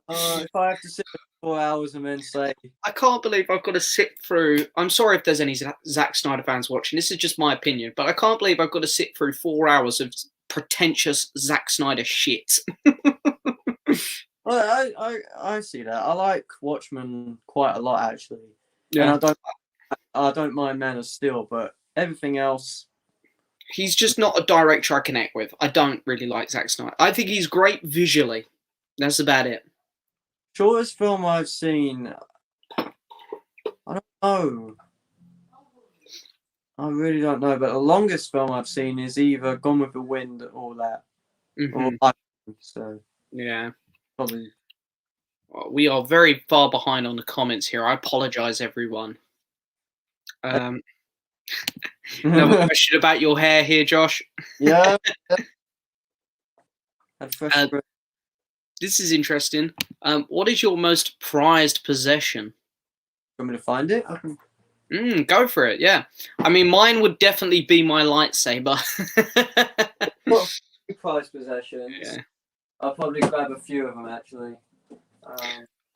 If I have to sit for 4 hours and then say... I can't believe I've got to sit through... I'm sorry if there's any Zack Snyder fans watching. This is just my opinion. But I can't believe I've got to sit through 4 hours of pretentious Zack Snyder shit. Well, I see that. I like Watchmen quite a lot, actually. Yeah. And I don't mind Man of Steel, but everything else... He's just not a director I connect with. I don't really like Zack Snyder. I think he's great visually. That's about it. Shortest film I've seen... I don't know. I really don't know, but the longest film I've seen is either Gone with the Wind or that. Mm-hmm. Or so... Yeah. Probably. We are very far behind on the comments here. I apologise, everyone. Another question about your hair here, Josh. Yeah. This is interesting. What is your most prized possession? Want me to find it? Go for it, yeah. I mean, mine would definitely be my lightsaber. What prized possessions? Yeah. I'll probably grab a few of them, actually.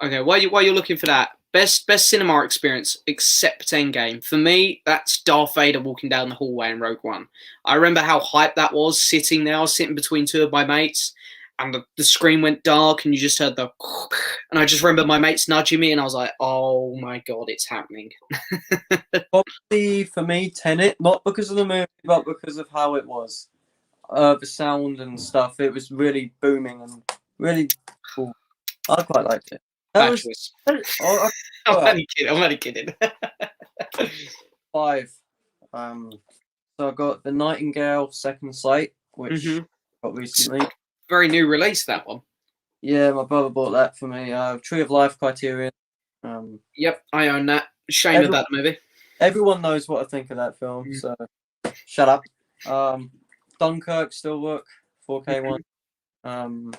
Okay, while you're looking for that, best cinema experience except Endgame. For me, that's Darth Vader walking down the hallway in Rogue One. I remember how hyped that was, sitting there. I was sitting between two of my mates, and the screen went dark, and you just heard the... And I just remember my mates nudging me, and I was like, oh my God, it's happening. Probably, for me, Tenet, not because of the movie, but because of how it was. The sound and stuff, it was really booming and really cool. I quite liked it. I'm only kidding. 5. So I got The Nightingale Second Sight, which I got recently. Very new release, that one. Yeah, my brother bought that for me. Tree of Life Criterion. Yep, I own that. Shame about the movie. Everyone knows what I think of that film, so shut up. Dunkirk still work, 4K one.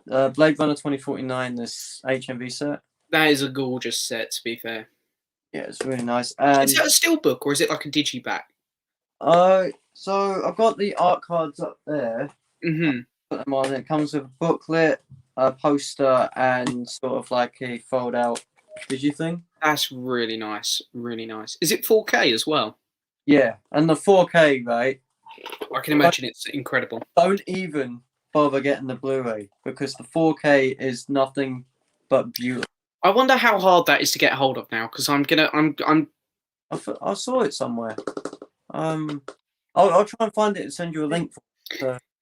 Blade Runner 2049, this HMV set. That is a gorgeous set, to be fair. Yeah, it's really nice. And is that a steelbook or is it like a digiback? So I've got the art cards up there. Put them on. It comes with a booklet, a poster, and sort of like a fold-out digi thing. That's really nice. Really nice. Is it 4K as well? Yeah, and the 4K, right? I can imagine it's incredible. Don't even bother getting the Blu-ray because the 4K is nothing but beautiful. I wonder how hard that is to get hold of now because I saw it somewhere. I'll try and find it and send you a link.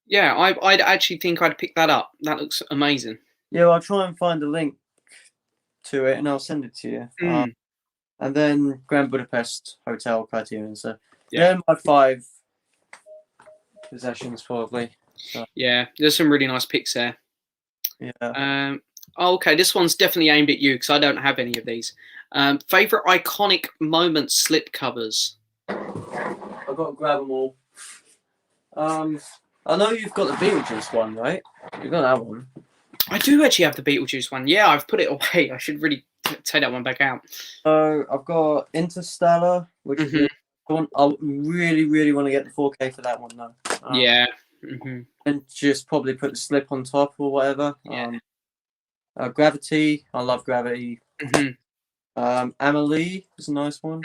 Yeah, I'd actually think I'd pick that up. That looks amazing. Yeah, I'll try and find a link to it and I'll send it to you. And then Grand Budapest Hotel Criterion. So yeah, my 5 possessions probably. So. Yeah, there's some really nice pics there. Yeah. Oh, okay, this one's definitely aimed at you because I don't have any of these. Favorite iconic moments slip covers. I've got to grab them all. I know you've got the Beetlejuice one, right? You've got that one. I do actually have the Beetlejuice one. Yeah, I've put it away. I should really take that one back out. So I've got Interstellar, which is the one. I really, really want to get the 4K for that one though. Yeah. And just probably put the slip on top or whatever. Yeah. Gravity. I love Gravity. Amelie is a nice one.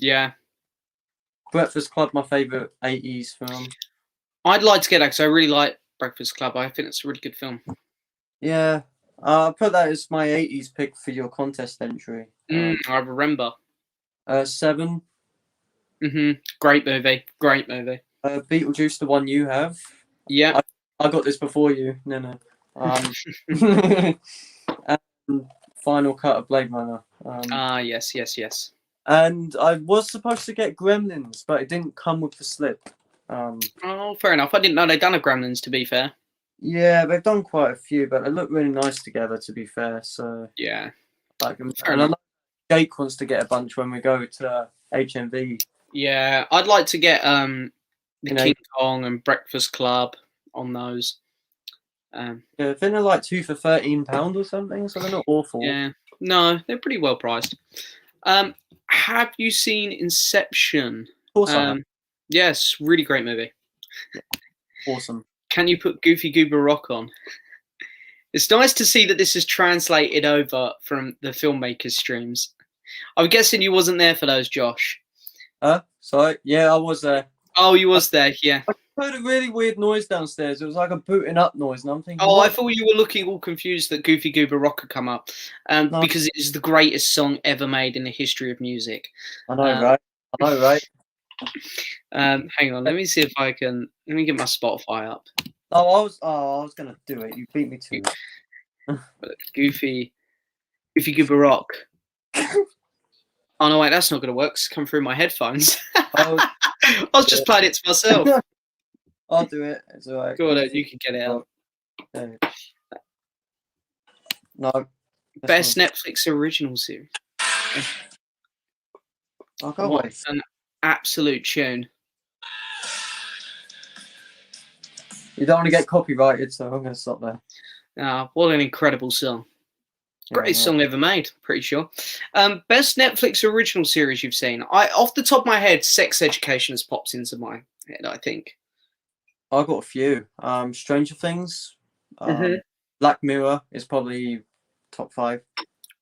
Yeah. Breakfast Club, my favourite 80s film. I'd like to get that because I really like Breakfast Club. I think it's a really good film. Yeah. I put that as my 80s pick for your contest entry. I remember. 7. Great movie. Great movie. Beetlejuice, the one you have. Yeah. I got this before you. No. And Final Cut of Blade Runner. Yes. And I was supposed to get Gremlins, but it didn't come with the slip. Oh, fair enough. I didn't know they'd done a Gremlins, to be fair. Yeah, they've done quite a few, but they look really nice together, to be fair. So yeah, like, and I know Jake wants to get a bunch when we go to HMV. Yeah, I'd like to get the King Kong and Breakfast Club on those. Yeah, I think they're like 2 for £13 or something, so they're not awful. Yeah, no, they're pretty well priced. Have you seen Inception? Of course I have. Yes, really great movie. Yeah. Awesome. Can you put Goofy Goober Rock on? It's nice to see that this is translated over from the filmmakers' streams. I'm guessing you wasn't there for those, Josh. Sorry. Yeah, I was there. Oh, you was there, yeah. I heard a really weird noise downstairs. It was like a booting up noise, and I'm thinking, oh, what? I thought you were looking all confused that Goofy Goober Rock had come up, No. because it is the greatest song ever made in the history of music. I know, right? Hang on, let me see if I can. Let me get my Spotify up. I was gonna do it. You beat me to it. Goofy Goober Rock. Oh no, wait, that's not gonna work. It's come through my headphones. I was just playing it to myself. I'll do it. It's alright. Go on, you can get it out. No. Best Netflix original series. I'll go away. An absolute tune. You don't want to get copyrighted, so I'm going to stop there. What an incredible song. Greatest song ever made, pretty sure. Best Netflix original series you've seen. Off the top of my head, Sex Education has popped into my head, I think. I've got a few. Stranger Things. Black Mirror is probably top 5.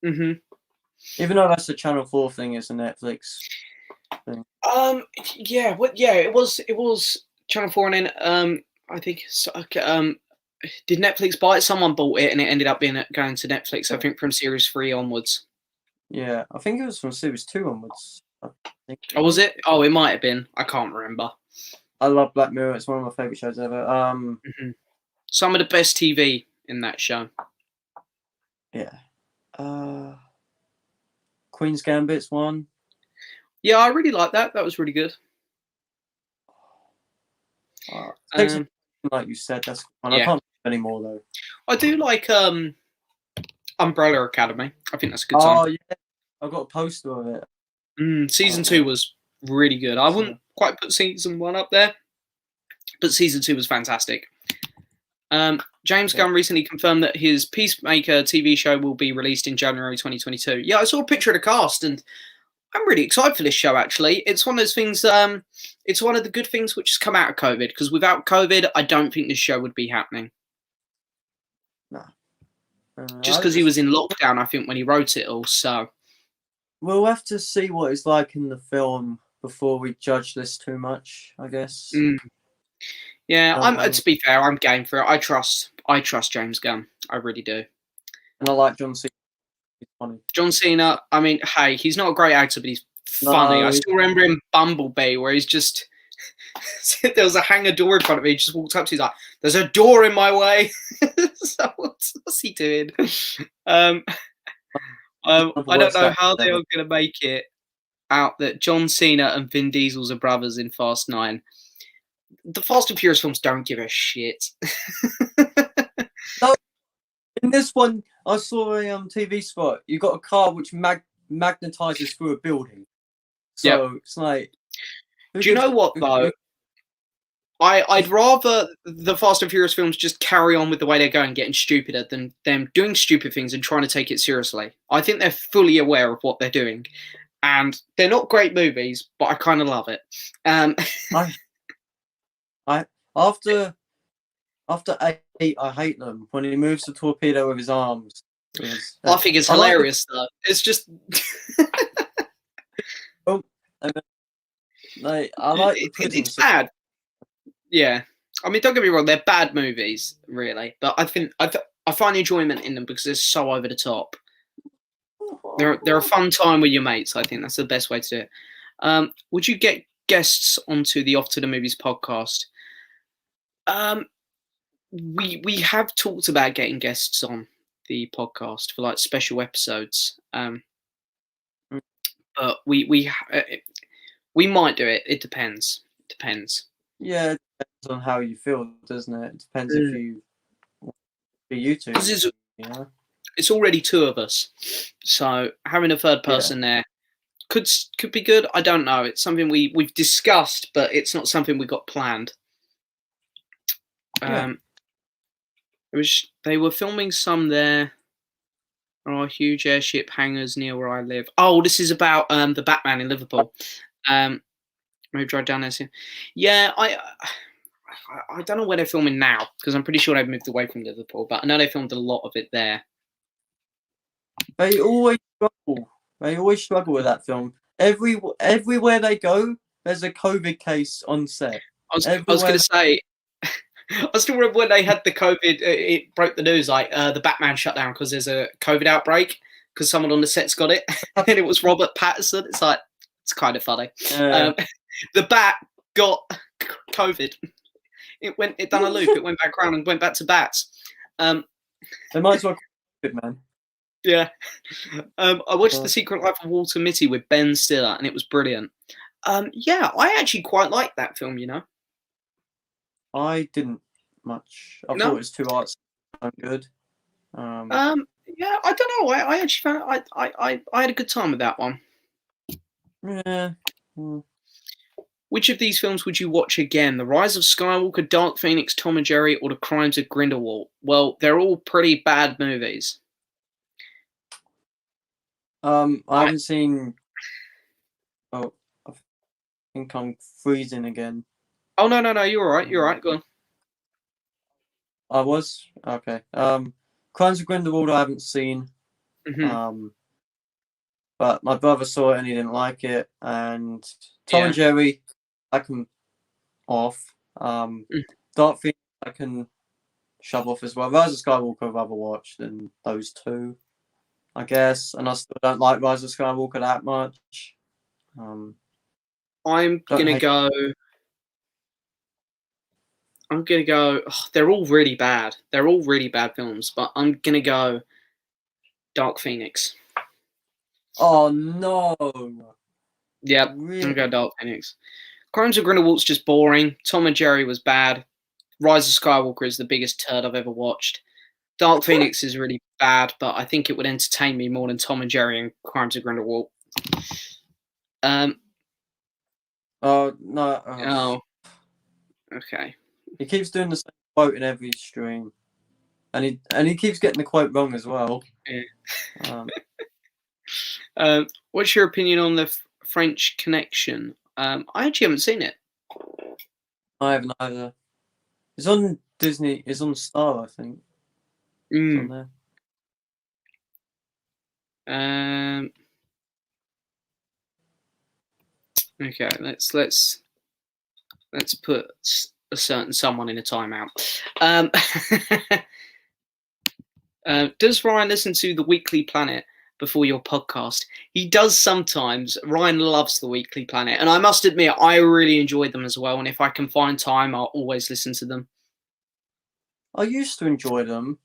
Even though that's a Channel 4 thing, it's a Netflix thing. Yeah, it was Channel 4, and then I think did Netflix buy it? Someone bought it, and it ended up going to Netflix. I think from Series 3 onwards. Yeah, I think it was from Series 2 onwards. Oh, was it? Oh, it might have been. I can't remember. I love Black Mirror. It's one of my favourite shows ever. Some of the best TV in that show. Yeah. Queen's Gambit's one. Yeah, I really like that. That was really good. Like you said, that's fun. I can't think anymore though. I do like Umbrella Academy. I think that's a good song. Oh yeah, I got a poster of it. Season 2 was really good. I wouldn't quite put season 1 up there, but season 2 was fantastic. James Gunn recently confirmed that his Peacemaker TV show will be released in January 2022. Yeah, I saw a picture of the cast, and I'm really excited for this show, actually. It's one of those things, it's one of the good things which has come out of COVID, because without COVID, I don't think this show would be happening. No. Just because he was in lockdown, I think, when he wrote it all, so. We'll have to see what it's like in the film before we judge this too much, I guess. Yeah, to be fair, I'm game for it. I trust James Gunn. I really do. And I like John Cena. He's funny. John Cena, I mean, hey, he's not a great actor, but he's funny. I still remember in Bumblebee where he's just there was a hangar door in front of me. He just walked up to, he's like, "There's a door in my way." So what's he doing? I don't know how they are going to make it out that John Cena and Vin Diesel's are brothers in Fast 9. The Fast and Furious films don't give a shit. No, In this one, I saw a TV spot. You got a car which magnetizes through a building. So it's like, do you know what though? I'd rather the Fast and Furious films just carry on with the way they're going, getting stupider, than them doing stupid things and trying to take it seriously. I think they're fully aware of what they're doing, and they're not great movies, but I kind of love it. I after 8, I hate them when he moves the torpedo with his arms. I think it's hilarious though. It's just I like the prison it's bad. Yeah, I mean, don't get me wrong, they're bad movies, really, but I think I find enjoyment in them because they're so over the top. They're a fun time with your mates. I think that's the best way to do it. Would you get guests onto the Off to the Movies podcast? We have talked about getting guests on the podcast for like special episodes. But we might do it. It depends. Yeah, it depends on how you feel, doesn't it? It depends if you want to be you two. It's already 2 of us, so having a third person there could be good. I don't know. It's something we've discussed, but it's not something we got planned. They were filming some there. There are huge airship hangars near where I live. Oh, this is about the Batman in Liverpool. Maybe drive down there soon. Yeah, I don't know where they're filming now because I'm pretty sure they've moved away from Liverpool, but I know they filmed a lot of it there. They always struggle with that film. Everywhere they go, there's a COVID case on set. I was going to say, I still remember when they had the COVID. It broke the news like the Batman shut down because there's a COVID outbreak because someone on the set's got it, and it was Robert Pattinson. It's like, it's kind of funny. The Bat got COVID. It done a loop. It went back around and went back to bats. They might as well COVID, man. Yeah. I watched The Secret Life of Walter Mitty with Ben Stiller, and it was brilliant. Yeah, I actually quite liked that film, you know. I didn't much. I thought it was too artsy and good. Yeah, I don't know. I actually found I had a good time with that one. Yeah. Which of these films would you watch again? The Rise of Skywalker, Dark Phoenix, Tom and Jerry, or The Crimes of Grindelwald? Well, they're all pretty bad movies. I haven't seen. Oh, I think I'm freezing again. Oh no! You're all right. You're all right. Go on. I was okay. Crimes of Grindelwald I haven't seen. Mm-hmm. But my brother saw it and he didn't like it. And Tom and Jerry, I can off. Dark Phoenix I can shove off as well. Rise of Skywalker I've rather watched than those 2, I guess. And I still don't like Rise of Skywalker that much. I'm gonna go. Oh, they're all really bad. They're all really bad films, but I'm gonna go Dark Phoenix. Oh no! Yep, really? I'm gonna go Dark Phoenix. Crimes of Grindelwald's just boring. Tom and Jerry was bad. Rise of Skywalker is the biggest turd I've ever watched. Dark Phoenix is really bad, but I think it would entertain me more than Tom and Jerry and Crimes of Grindelwald. Oh no! Oh, okay. He keeps doing the same quote in every stream, and he keeps getting the quote wrong as well. Yeah. What's your opinion on the French Connection? I actually haven't seen it. I haven't either. It's on Disney. It's on Star, I think. It's on there. Okay, let's put a certain someone in a timeout. Does Ryan listen to the Weekly Planet before your podcast? He does sometimes. Ryan loves the Weekly Planet, and I must admit I really enjoy them as well, and if I can find time I'll always listen to them. I used to enjoy them,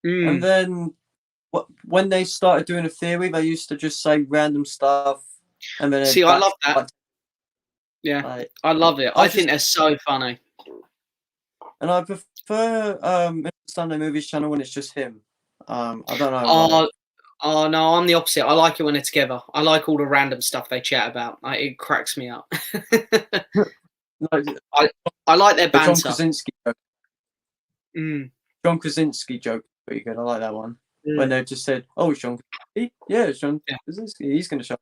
and then when they started doing a theory, they used to just say random stuff, and then I love that. Yeah, I love it. I think they're so funny. And I prefer Sunday Movies channel when it's just him. I don't know why. Oh no, I'm the opposite. I like it when they're together. I like all the random stuff they chat about. It cracks me up. Like, I like their the John banter. Krasinski joke. Mm, John Krasinski joke, pretty good. I like that one. When mm, they just said, "Oh, it's John Krasinski? Yeah, it's John yeah. Krasinski. He's going to show."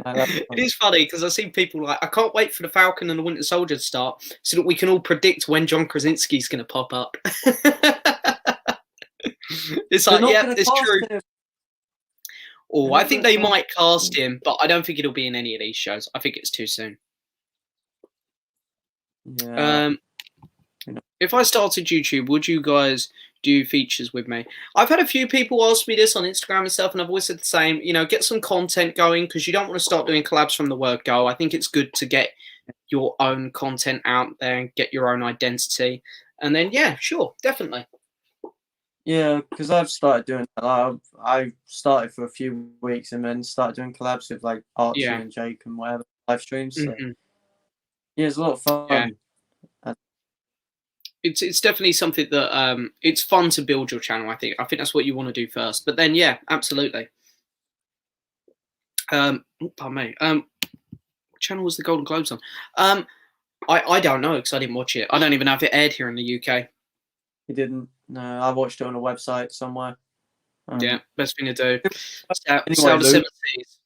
Like that It one. is funny because I see people like, I can't wait for the Falcon and the Winter Soldier to start so that we can all predict when John Krasinski's going to pop up. It's They're like, not yeah, going to it's cast true. him. Oh, They're I not think going to they cast. might cast him, but I don't think it'll be in any of these shows. I think it's too soon. Yeah. You know. If I started YouTube, would you guys do features with me? I've had a few people ask me this on Instagram and stuff, and I've always said the same. You know, get some content going because you don't want to start doing collabs from the word go. I think it's good to get your own content out there and get your own identity. And then, yeah, sure, definitely. Yeah, because I've started doing that. I started for a few weeks and then started doing collabs with like Archie Yeah. and Jake and whatever live streams. So Hmm. yeah, it's a lot of Yeah. fun. It's definitely something that it's fun to build your channel. I think that's what you want to do first. But then, yeah, absolutely. Pardon me. What channel was the Golden Globes on? I don't know because I didn't watch it. I don't even know if it aired here in the UK. He didn't. No, I watched it on a website somewhere. Yeah, best thing to do. Anyway, Sail the Luke, seven seas.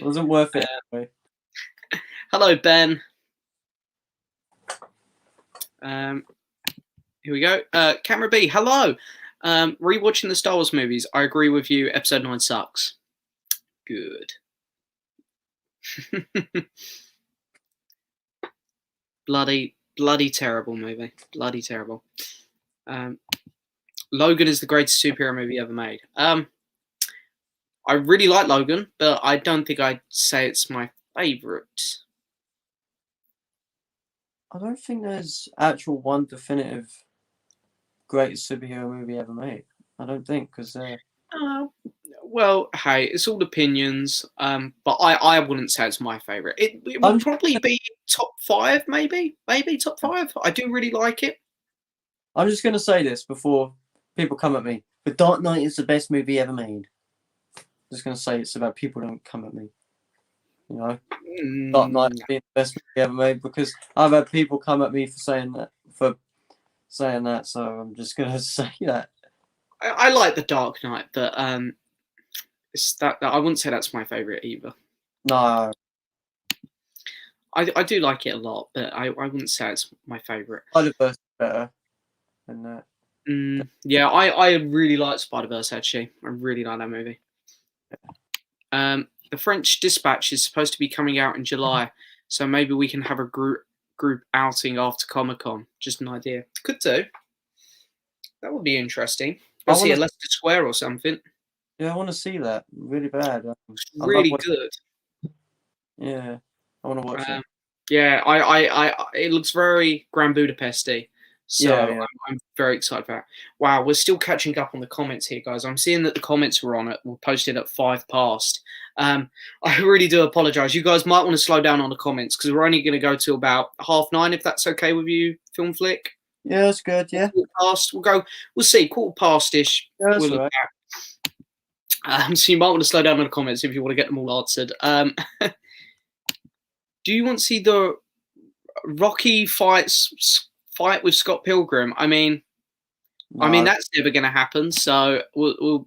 it wasn't worth it. Anyway. Hello, Ben. Here we go. Camera B, hello. Rewatching the Star Wars movies. I agree with you. Episode 9 sucks. Good. bloody terrible movie. Bloody terrible. Logan is the greatest superhero movie ever made. I really like Logan, but I don't think I'd say it's my favourite. I don't think there's actual one definitive greatest superhero movie ever made. I don't think because Well, hey, it's all opinions. But I wouldn't say it's my favourite. It would probably be top 5, maybe top 5. I do really like it. I'm just gonna say this before people come at me. The Dark Knight is the best movie ever made. I'm just gonna say it's about people don't come at me. You know, Dark Knight being the best movie ever made because I've had people come at me for saying that. So I'm just gonna say that. I like the Dark Knight, but it's that I wouldn't say that's my favourite either. No, I do like it a lot, but I wouldn't say it's my favourite. Spider-Verse is better than that. Yeah, I really like Spider-Verse actually. I really like that movie. The French Dispatch is supposed to be coming out in July, so maybe we can have a group outing after Comic-Con. Just an idea. Could do. That would be interesting. Go see a Leicester Square or something. Yeah, I want to see that really bad. It's really good. Yeah, I want to watch it. Yeah, it looks very Grand Budapesty. So yeah. I'm very excited for that. Wow, we're still catching up on the comments here, guys. I'm seeing that the comments were posted at 5 past. I really do apologise. You guys might want to slow down on the comments because we're only going to go to about 9:30, if that's okay with you, Film Flick. Yeah, that's good. Yeah. Past. We'll see. 5:15-ish. Yeah, that's we'll look back. So you might want to slow down on the comments if you want to get them all answered. Do you want to see the Rocky fight with Scott Pilgrim? I mean, that's never going to happen. So we'll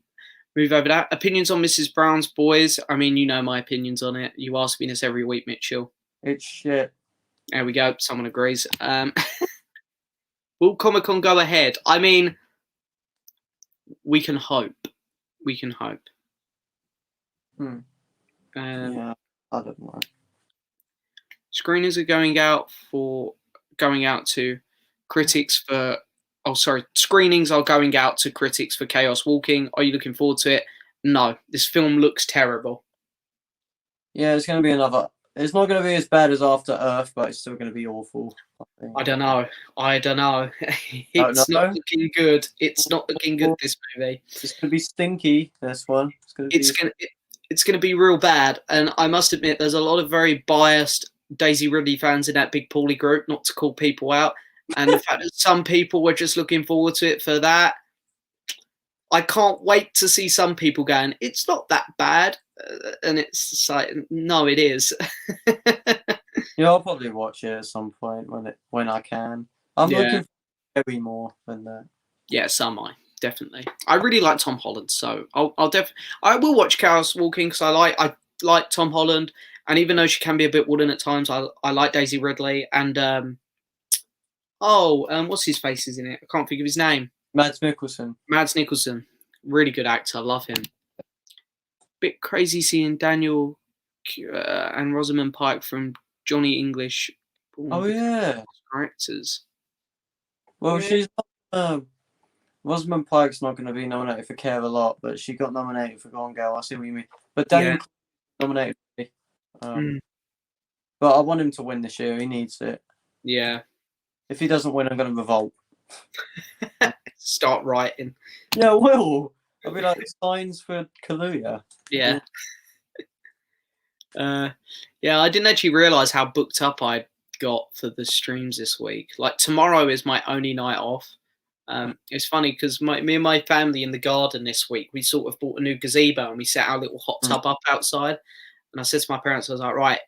move over that. Opinions on Mrs. Brown's Boys. I mean, you know my opinions on it. You ask me this every week, Mitchell. It's shit. There we go. Someone agrees. Will Comic-Con go ahead? I mean, we can hope. We can hope. Yeah, I don't know. Screeners are going out to critics for. Oh, sorry. Screenings are going out to critics for Chaos Walking. Are you looking forward to it? No. This film looks terrible. Yeah, it's going to be another. It's not going to be as bad as After Earth, but it's still going to be awful. I don't know. It's not looking good. It's not looking good, this movie. It's going to be stinky, this one. It's going to be real bad. And I must admit, there's a lot of very biased Daisy Ridley fans in that big Paulie group, not to call people out. And the fact that some people were just looking forward to it for that, I can't wait to see some people going, it's not that bad. And it's just like, no, it is. Yeah, I'll probably watch it at some point when I can. I'm Yeah. looking for Harry more than that. Yeah, so am I, definitely. I really like Tom Holland, so I will watch Chaos Walking because I like Tom Holland, and even though she can be a bit wooden at times, I like Daisy Ridley and what's his face is in it? I can't think of his name. Mads Mikkelsen. Mads Mikkelsen, really good actor, love him. Bit crazy seeing Daniel and Rosamund Pike from Johnny English. Oh yeah, characters. Well, Yeah. she's not, Rosamund Pike's not going to be nominated for Care a Lot, but she got nominated for Gone Girl. I see what you mean. But Daniel nominated for me. But I want him to win this year. He needs it. Yeah. If he doesn't win, I'm going to revolt. Start writing. Yeah, I will. I'll be like, signs for Kaluuya. Yeah. Yeah, I didn't actually realise how booked up I got for the streams this week. Like, tomorrow is my only night off. It's funny because me and my family in the garden this week, we sort of bought a new gazebo and we set our little hot tub up outside. And I said to my parents, I was like, right,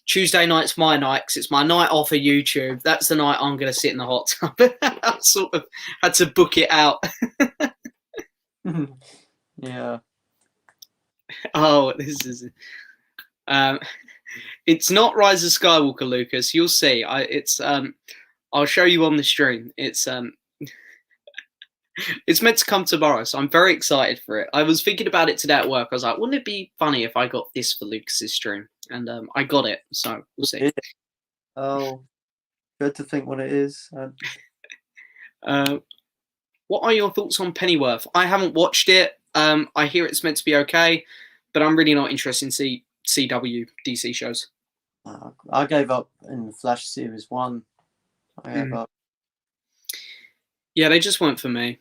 Tuesday night's my night because it's my night off of YouTube. That's the night I'm going to sit in the hot tub. I sort of had to book it out. Yeah. Oh, this is... it's not Rise of Skywalker, Lucas. You'll see. I'll show you on the stream. It's meant to come tomorrow, so I'm very excited for it. I was thinking about it today at work. I was like, wouldn't it be funny if I got this for Lucas's stream? And I got it, so we'll see. Oh, good to think what it is. What are your thoughts on Pennyworth? I haven't watched it. I hear it's meant to be okay, but I'm really not interested in CW DC shows. I gave up in Flash Series 1. I gave up. Yeah, they just weren't for me.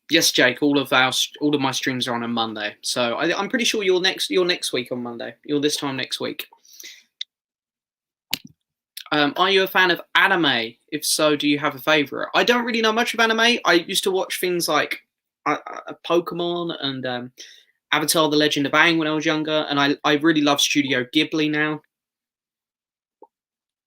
Yes, Jake. All of my streams are on a Monday, so I'm pretty sure you're next week on Monday. You're this time next week. Are you a fan of anime? If so, do you have a favorite? I don't really know much of anime. I used to watch things like Pokemon and Avatar: The Legend of Aang when I was younger, and I really love Studio Ghibli now.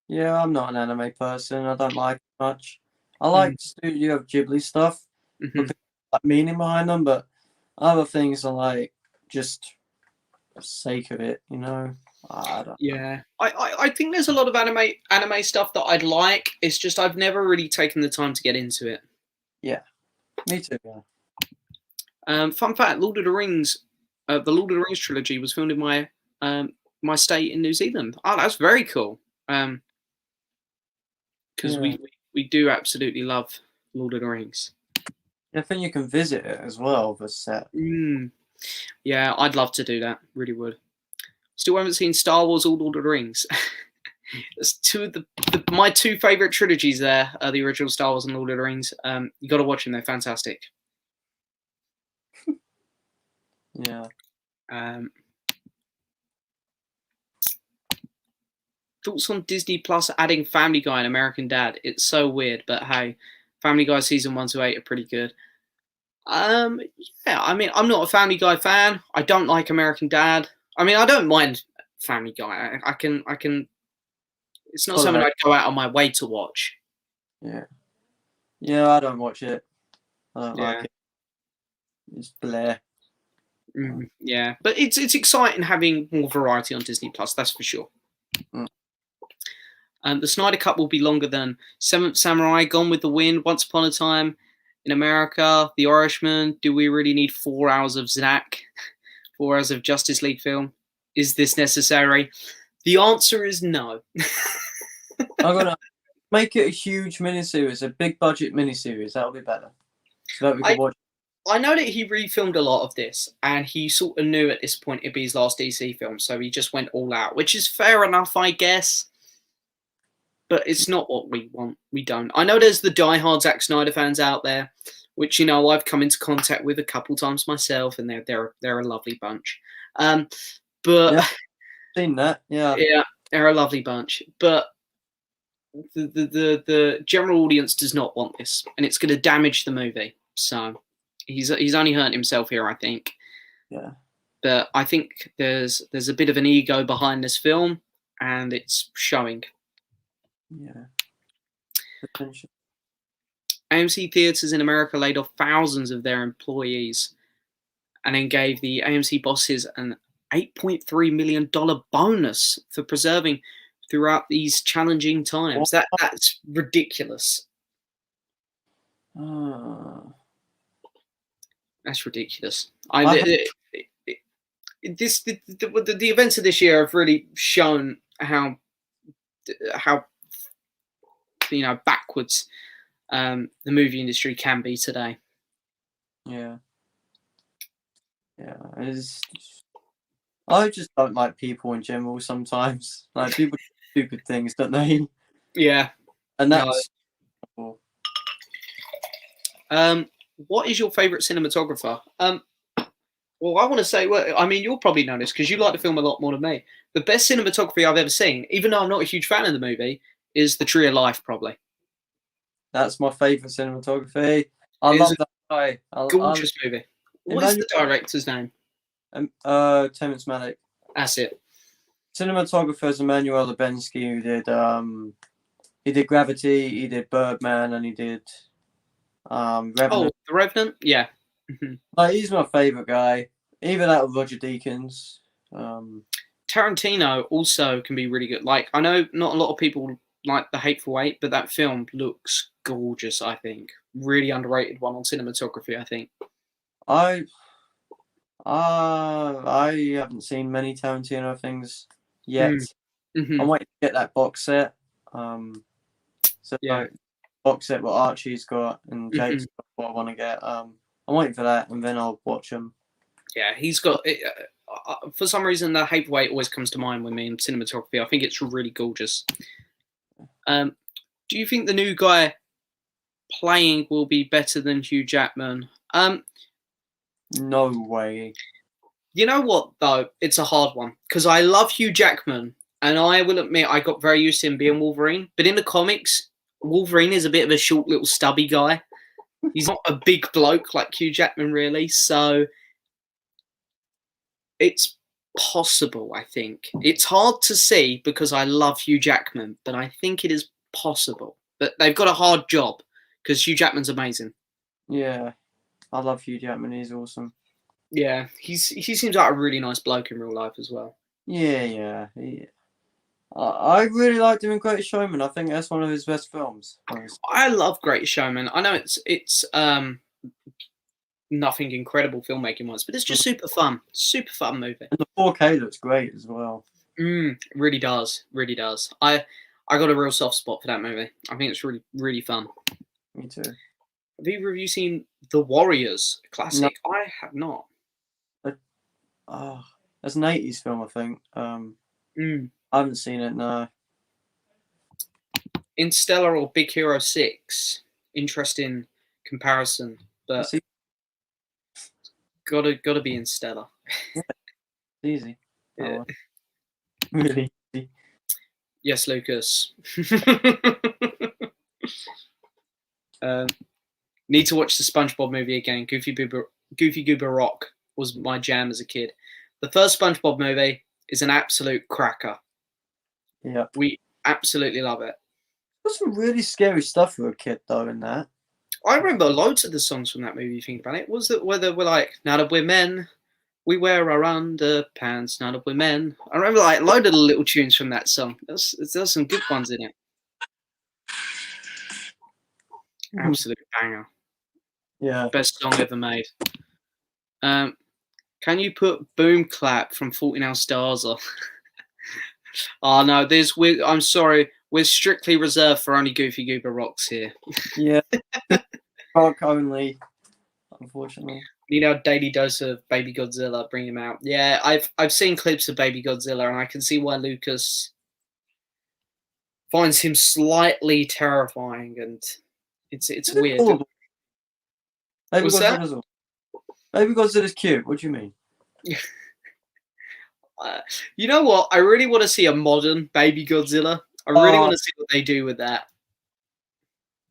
Yeah, I'm not an anime person. I don't like it much. I like Studio Ghibli stuff, like meaning behind them, but other things are like just for the sake of it, you know. I don't know. I think there's a lot of anime stuff that I'd like. It's just I've never really taken the time to get into it. Yeah, me too. Yeah. Fun fact: Lord of the Rings, the Lord of the Rings trilogy was filmed in my my state in New Zealand. Oh, that's very cool. Because we do absolutely love Lord of the Rings. I think you can visit it as well, the set. Yeah, I'd love to do that. Really would. Still haven't seen Star Wars or Lord of the Rings. That's two of my two favourite trilogies there, the original Star Wars and Lord of the Rings. You got to watch them. They're fantastic. Yeah. Thoughts on Disney Plus adding Family Guy and American Dad? It's so weird, but hey, Family Guy season 1 to 8 are pretty good. Yeah, I mean, I'm not a Family Guy fan. I don't like American Dad. I mean, I don't mind Family Guy. I can. It's not something I'd go out on my way to watch. Yeah. Yeah, I don't watch it. I don't like it. It's bleh. Yeah, but it's exciting having more variety on Disney Plus. That's for sure. The Snyder Cut will be longer than Seventh Samurai, Gone with the Wind, Once Upon a Time in America, The Irishman. Do we really need 4 hours of Zack? 4 hours of Justice League film? Is this necessary? The answer is no. I'm gonna make it a huge miniseries, a big budget miniseries. That'll be better. So that we can watch. I know that he refilmed a lot of this, and he sort of knew at this point it'd be his last DC film, so he just went all out, which is fair enough, I guess. But it's not what we want. We don't. I know there's the diehard Zack Snyder fans out there, which I've come into contact with a couple times myself, and they're a lovely bunch. But seen that, yeah, they're a lovely bunch. But the general audience does not want this, and it's going to damage the movie. So he's only hurting himself here, I think. Yeah. But I think there's a bit of an ego behind this film, and it's showing. Yeah. Potential. AMC theaters in America laid off thousands of their employees, and then gave the AMC bosses an $8.3 million bonus for preserving throughout these challenging times. That's ridiculous. That's ridiculous. The events of this year have really shown how backwards the movie industry can be today. Yeah. I just don't like people in general sometimes. Like, people do stupid things, don't they? Yeah. And that's... No. What is your favourite cinematographer? Well, I want to say, you'll probably know this because you like the film a lot more than me. The best cinematography I've ever seen, even though I'm not a huge fan of the movie, is The Tree of Life, probably. That's my favourite cinematography. I love that guy. Gorgeous movie. What is the director's name? Terrence Malick. That's it. Cinematographer is Emmanuel Lubensky, who did Gravity, he did Birdman, and he did Revenant. Oh, The Revenant? Yeah. Like, he's my favourite guy. Even out of Roger Deakins. Tarantino also can be really good. Like, I know not a lot of people like The Hateful Eight, but that film looks gorgeous, I think. Really underrated one on cinematography, I think. I haven't seen many Tarantino things yet. I'm waiting to get that box set. Box set what Archie's got and Jake's got what I want to get. I'm waiting for that, and then I'll watch them. Yeah, he's got it. For some reason, The Hateful Eight always comes to mind when me in cinematography. I think it's really gorgeous. Do you think the new guy playing will be better than Hugh Jackman? No way. You know what, though? It's a hard one because I love Hugh Jackman, and I will admit I got very used to him being Wolverine. But in the comics, Wolverine is a bit of a short, little stubby guy. He's not a big bloke like Hugh Jackman, really. So it's possible, I think. It's hard to see because I love Hugh Jackman, but I think it is possible. But they've got a hard job because Hugh Jackman's amazing. Yeah, I love Hugh Jackman. He's awesome. Yeah, he seems like a really nice bloke in real life as well. Yeah. I really liked him in Greatest Showman. I think that's one of his best films. Honestly. I love Greatest Showman. I know it's nothing incredible filmmaking wise, but it's just super fun movie. And the 4K looks great as well. Really does. I got a real soft spot for that movie. I think it's really, really fun. Me too. Have either of you seen The Warriors classic? No. I have not. That's an 80s film, I think. I haven't seen it, no. Interstellar or Big Hero 6? Interesting comparison, but gotta be Interstellar. Yeah. Easy. Yeah. Really easy. Yes, Lucas. Need to watch the SpongeBob movie again. Goofy Goober Rock was my jam as a kid. The first SpongeBob movie is an absolute cracker. Yeah. We absolutely love it. There's some really scary stuff for a kid, though, in that. I remember loads of the songs from that movie, you think about it. Was that whether we're like, now that we're men, we wear our underpants, now that we're men. I remember like a load of the little tunes from that song. There's some good ones in it. Absolute banger. Yeah. Best song ever made. Can you put Boom Clap from 14 Hour Stars on? Oh no, I'm sorry, we're strictly reserved for only Goofy Goober Rocks here. Yeah. Rock only, unfortunately. You know, daily dose of Baby Godzilla, bring him out. Yeah, I've seen clips of Baby Godzilla, and I can see why Lucas finds him slightly terrifying, and it's weird. What's that? Baby Godzilla's cute. What do you mean? You know what? I really want to see a modern Baby Godzilla. I really Oh, want to see what they do with that.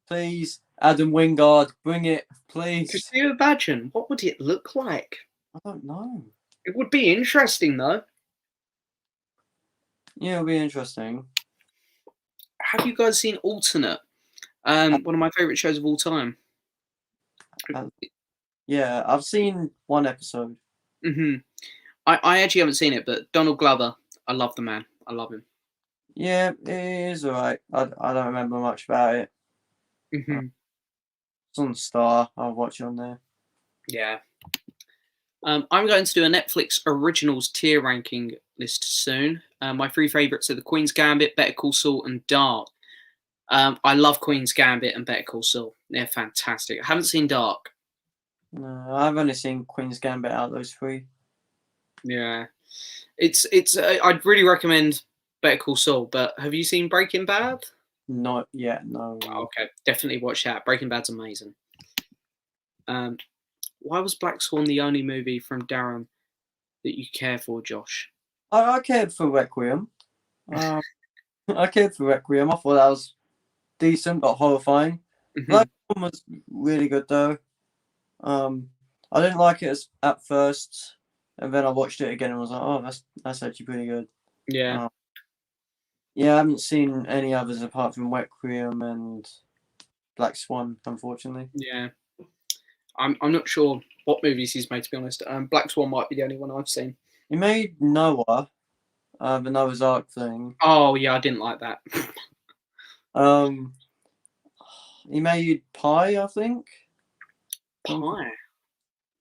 please, Adam Wingard, bring it, Could please. you imagine? What would it look like? I don't know. It would be interesting, though. Yeah, it'll be interesting. Have you guys seen Alternate? One of my favorite shows of all time. Yeah, I've seen one episode. hmm I actually haven't seen it, but Donald Glover, I love the man. I love him. Yeah, it is alright. I don't remember much about it. hmm It's on Star. I'll watch it on there. Yeah. I'm going to do a Netflix originals tier ranking list soon. My three favourites are The Queen's Gambit, Better Call Saul, and Dark. I love Queen's Gambit and Better Call Saul. They're fantastic. I haven't seen Dark. No, I've only seen Queen's Gambit out of those three. Yeah, it's. I'd really recommend Better Call Saul. But have you seen Breaking Bad? Not yet, no. Oh, okay, definitely watch that. Breaking Bad's amazing. Why was Black Swan the only movie from Darren that you care for, Josh? I cared for Requiem. I cared for Requiem. I thought that was decent but horrifying. Black Swan was really good though. I didn't like it at first, and then I watched it again and was like, oh, that's actually pretty good. Yeah. Yeah, I haven't seen any others apart from Requiem and Black Swan, unfortunately. Yeah. I'm not sure what movies he's made, to be honest. Black Swan might be the only one I've seen. He made Noah, the Noah's Ark thing. Oh yeah, I didn't like that. He made Pie, I think. Pie.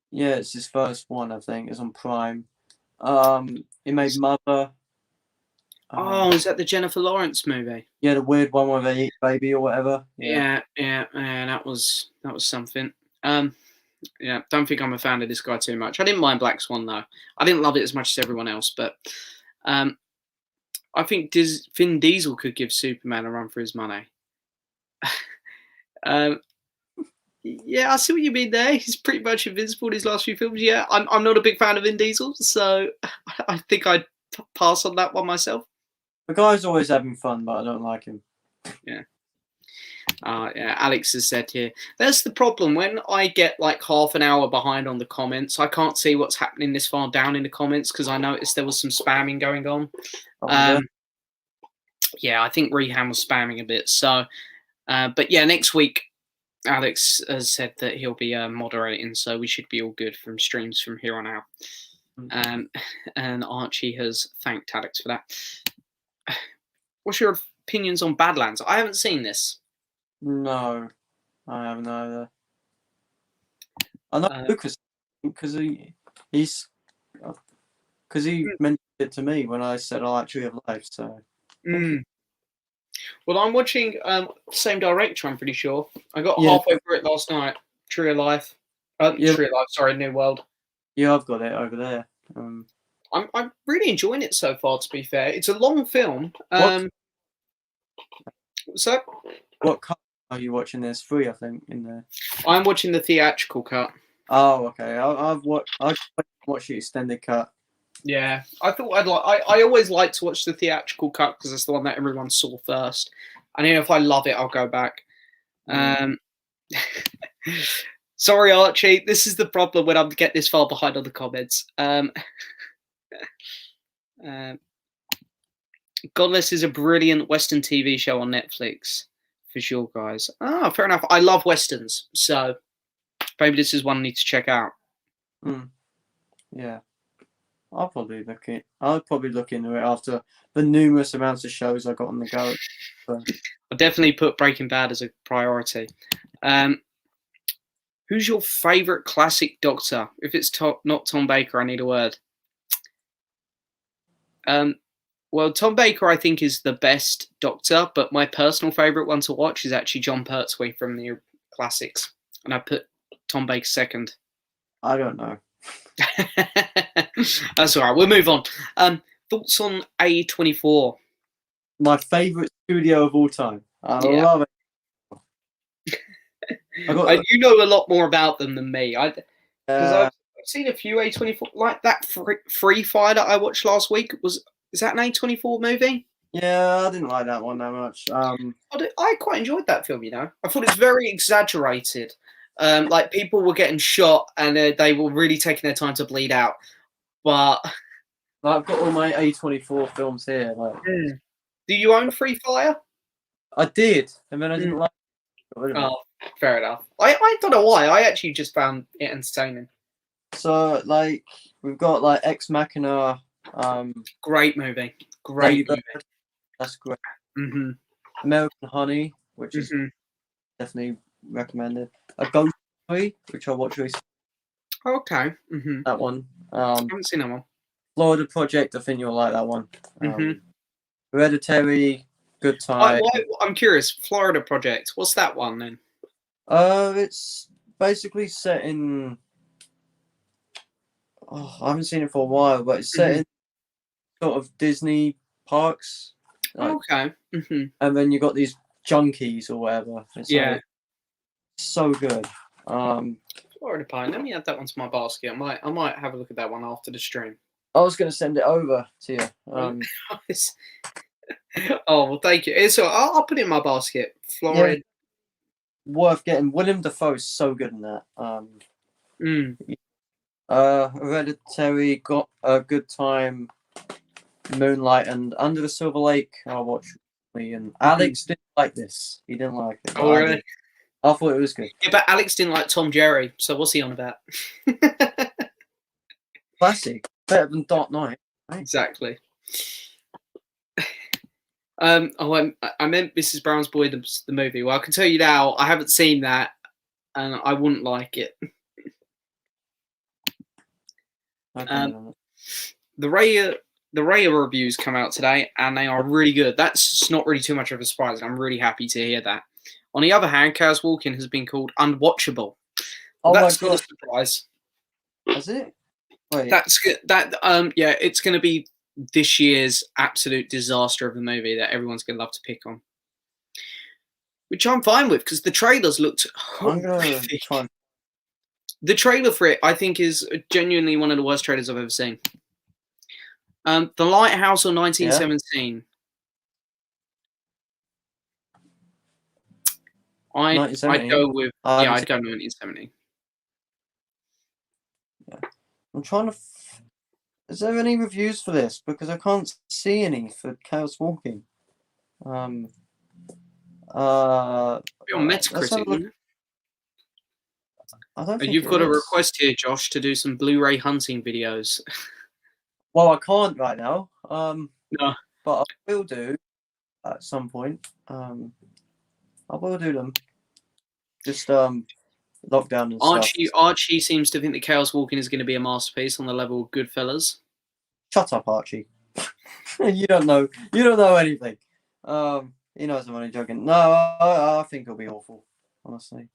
Yeah, it's his first one, I think. It's on Prime. He made Mother. Oh, is that the Jennifer Lawrence movie? Yeah, the weird one where they eat baby or whatever. Yeah. That was something. Yeah, don't think I'm a fan of this guy too much. I didn't mind Black Swan though. I didn't love it as much as everyone else, but I think Vin Diesel could give Superman a run for his money. Yeah, I see what you mean there. He's pretty much invincible in his last few films. Yeah, I'm not a big fan of Vin Diesel, so I think I'd pass on that one myself. The guy's always having fun, but I don't like him. Yeah. Yeah, Alex has said here. That's the problem. When I get like half an hour behind on the comments, I can't see what's happening this far down in the comments because I noticed there was some spamming going on. Yeah, I think Reham was spamming a bit. So, but yeah, next week, Alex has said that he'll be moderating, so we should be all good from streams from here on out. And Archie has thanked Alex for that. What's your opinions on Badlands? I haven't seen this. No, I haven't either. I know Lucas because he mentioned it to me when I said I like Tree of Life. So. Well, I'm watching same director. I'm pretty sure. I got halfway through it last night. Tree of Life. Tree of Life. Sorry, New World. Yeah, I've got it over there. I'm really enjoying it so far. To be fair, it's a long film. So, what cut are you watching? There's 3, I think, in there. I'm watching the theatrical cut. Oh, okay. I've watched the extended cut. Yeah, I thought I'd like. I always like to watch the theatrical cut because it's the one that everyone saw first. And then if I love it, I'll go back. Sorry, Archie. This is the problem when I get this far behind on the comments. Godless is a brilliant Western TV show on Netflix. For sure, guys. Ah, fair enough. I love Westerns, so maybe this is one I need to check out. Yeah. I'll probably look into it after the numerous amounts of shows I got on the go. So. I'll definitely put Breaking Bad as a priority. Who's your favourite classic Doctor? If it's not Tom Baker, I need a word. Well, Tom Baker, I think, is the best Doctor, but my personal favourite one to watch is actually John Pertwee from the classics, and I put Tom Baker second. I don't know. That's all right. We'll move on. Thoughts on A24? My favourite studio of all time. I love it. You know a lot more about them than me. Because I've seen a few A24, like that Free Fire that I watched last week. Is that an A24 movie? Yeah, I didn't like that one that much. I quite enjoyed that film. You know, I thought it was very exaggerated. Like people were getting shot and they were really taking their time to bleed out. But I've got all my A24 films here. Like, do you own Free Fire? I did, and then I didn't like it. Oh, fair enough. I don't know why. I actually just found it entertaining. So, like, we've got like Ex Machina. Great movie. Great movie. That's great. Mm-hmm. American Honey, which is definitely recommended. A Ghost Story, which I watched recently. Okay. Mm-hmm. That one. I haven't seen that one. Florida Project. I think you'll like that one. Hereditary. Good Time. I'm curious. Florida Project. What's that one then? It's basically set in. Oh, I haven't seen it for a while, but it's set in sort of Disney parks. Like, okay. And then you got these junkies or whatever. It's like, so good. Florida Pine. Let me add that one to my basket. I might have a look at that one after the stream. I was going to send it over to you. Oh well, thank you. So I'll put it in my basket. Florida. Yeah, worth getting. Willem Dafoe's so good in that. Hereditary, Got a Good Time, Moonlight, and Under the Silver Lake. I watched, and Alex didn't like this. He didn't like it. Oh really? I thought it was good. Yeah, but Alex didn't like Tom Jerry. So what's he on about? Classic. Better than Dark Knight. Right? Exactly. I meant Mrs. Brown's Boy, the movie. Well, I can tell you now, I haven't seen that, and I wouldn't like it. The Raya reviews come out today, and they are really good. That's not really too much of a surprise. I'm really happy to hear that. On the other hand, Chaos Walking has been called unwatchable. Oh that's my not a surprise. Is it? Wait. That's good. Yeah, it's going to be this year's absolute disaster of a movie that everyone's going to love to pick on. Which I'm fine with, because the trailers looked horrific. The trailer for it, I think, is genuinely one of the worst trailers I've ever seen. The Lighthouse or 1917. I'd go with I'd go 1970. Yeah. I'm trying to. Is there any reviews for this? Because I can't see any for Chaos Walking. On Metacritic. I don't think you've got a request here, Josh, to do some Blu-ray hunting videos. Well, I can't right now. No, but I will do at some point. I will do them. Just lockdown and stuff. Archie seems to think that Chaos Walking is going to be a masterpiece on the level of Goodfellas. Shut up, Archie. You don't know. You don't know anything. He knows I'm only joking. No, I think it'll be awful. Honestly,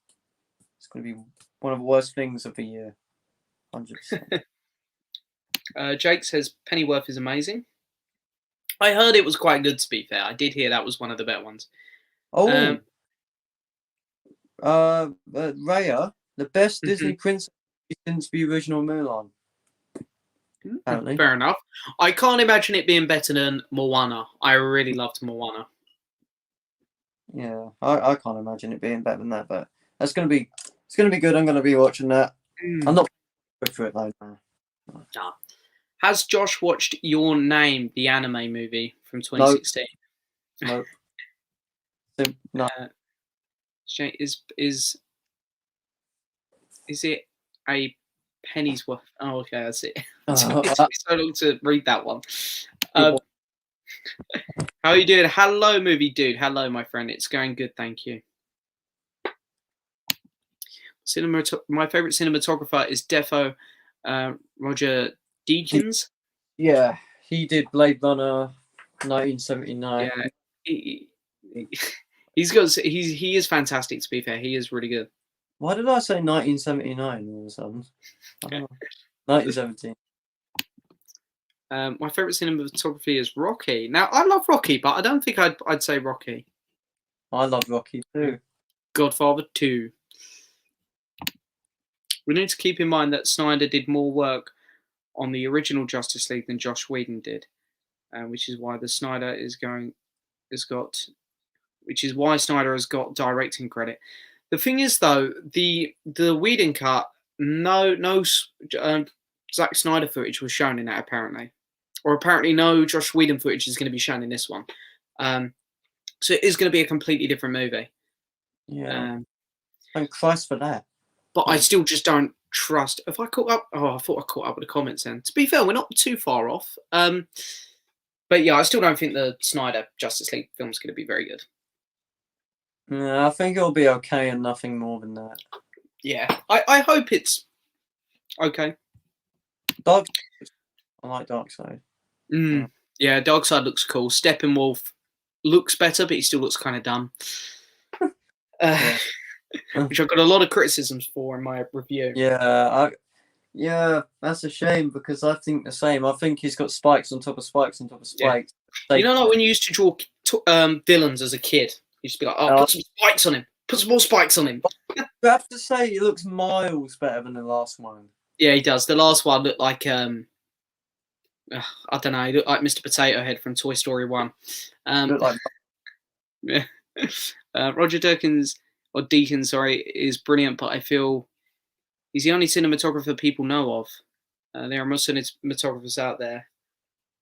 it's going to be one of the worst things of the year. 100%. Jake says Pennyworth is amazing. I heard it was quite good, to be fair. I did hear that was one of the better ones. Oh. Raya, the best Disney princess since the original Mulan. Apparently. Fair enough. I can't imagine it being better than Moana. I really loved Moana. Yeah, I can't imagine it being better than that, but it's gonna be good. I'm gonna be watching that. I'm not good for it though. Nah. Has Josh watched Your Name, the anime movie from 2016? No. No. Is it a penny's worth? Oh, okay, that's it. It took me so long to read that one. How are you doing? Hello, movie dude. Hello, my friend. It's going good, thank you. My favorite cinematographer is Defo Roger Deakins. Yeah, he did Blade Runner 1979. Yeah, he is fantastic. To be fair, he is really good. Why did I say 1979 all of a sudden? 1917. My favorite cinematography is Rocky. Now, I love Rocky, but I don't think I'd say Rocky. I love Rocky too. Godfather 2. We need to keep in mind that Snyder did more work on the original Justice League than Joss Whedon did. which is why Snyder has got directing credit. The thing is, though, the Whedon cut, no Zack Snyder footage was shown in that, apparently, or apparently no Josh Whedon footage is going to be shown in this one. So it is going to be a completely different movie. Yeah. Thank Christ for that. But I still just don't trust. If I caught up, I thought I caught up with the comments then. To be fair, we're not too far off. But yeah, I still don't think the Snyder Justice League film is going to be very good. Yeah, I think it'll be okay and nothing more than that. Yeah, I hope it's okay. I like Darkseid. Yeah, Darkseid looks cool. Steppenwolf looks better, but he still looks kind of dumb. Which I've got a lot of criticisms for in my review. Yeah, that's a shame because I think the same. I think he's got spikes on top of spikes on top of spikes. Yeah. You know, like when you used to draw villains as a kid, you used to be like, "Oh, put some spikes on him. Put some more spikes on him." I have to say, he looks miles better than the last one. Yeah, he does. The last one looked like I don't know. He looked like Mr. Potato Head from Toy Story 1. Yeah. Roger Deakins is brilliant, but I feel he's the only cinematographer people know of. There are more cinematographers out there,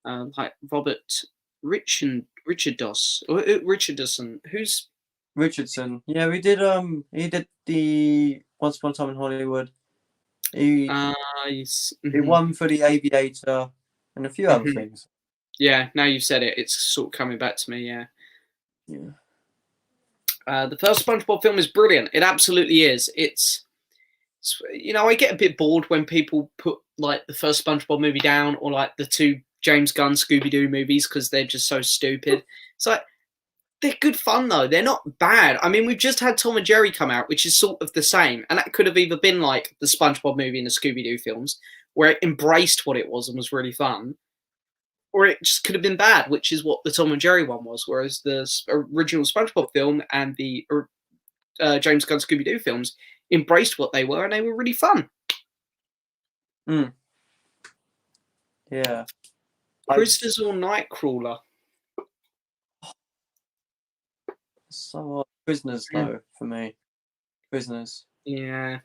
like Robert Richardson. Who's Richardson? Yeah, we did. He did the Once Upon a Time in Hollywood. He won for The Aviator and a few other things. Yeah, now you've said it, it's sort of coming back to me. Yeah. The first SpongeBob film is brilliant. It absolutely is. It's I get a bit bored when people put like the first SpongeBob movie down or like the two James Gunn Scooby-Doo movies because they're just so stupid. It's like, they're good fun though. They're not bad. I mean, we've just had Tom and Jerry come out, which is sort of the same. And that could have either been like the SpongeBob movie and the Scooby-Doo films, where it embraced what it was and was really fun. Or it just could have been bad, which is what the Tom and Jerry one was. Whereas the original SpongeBob film and the James Gunn Scooby-Doo films embraced what they were and they were really fun. Yeah. Prisoners or Nightcrawler? So Prisoners though, for me. Prisoners. Yeah.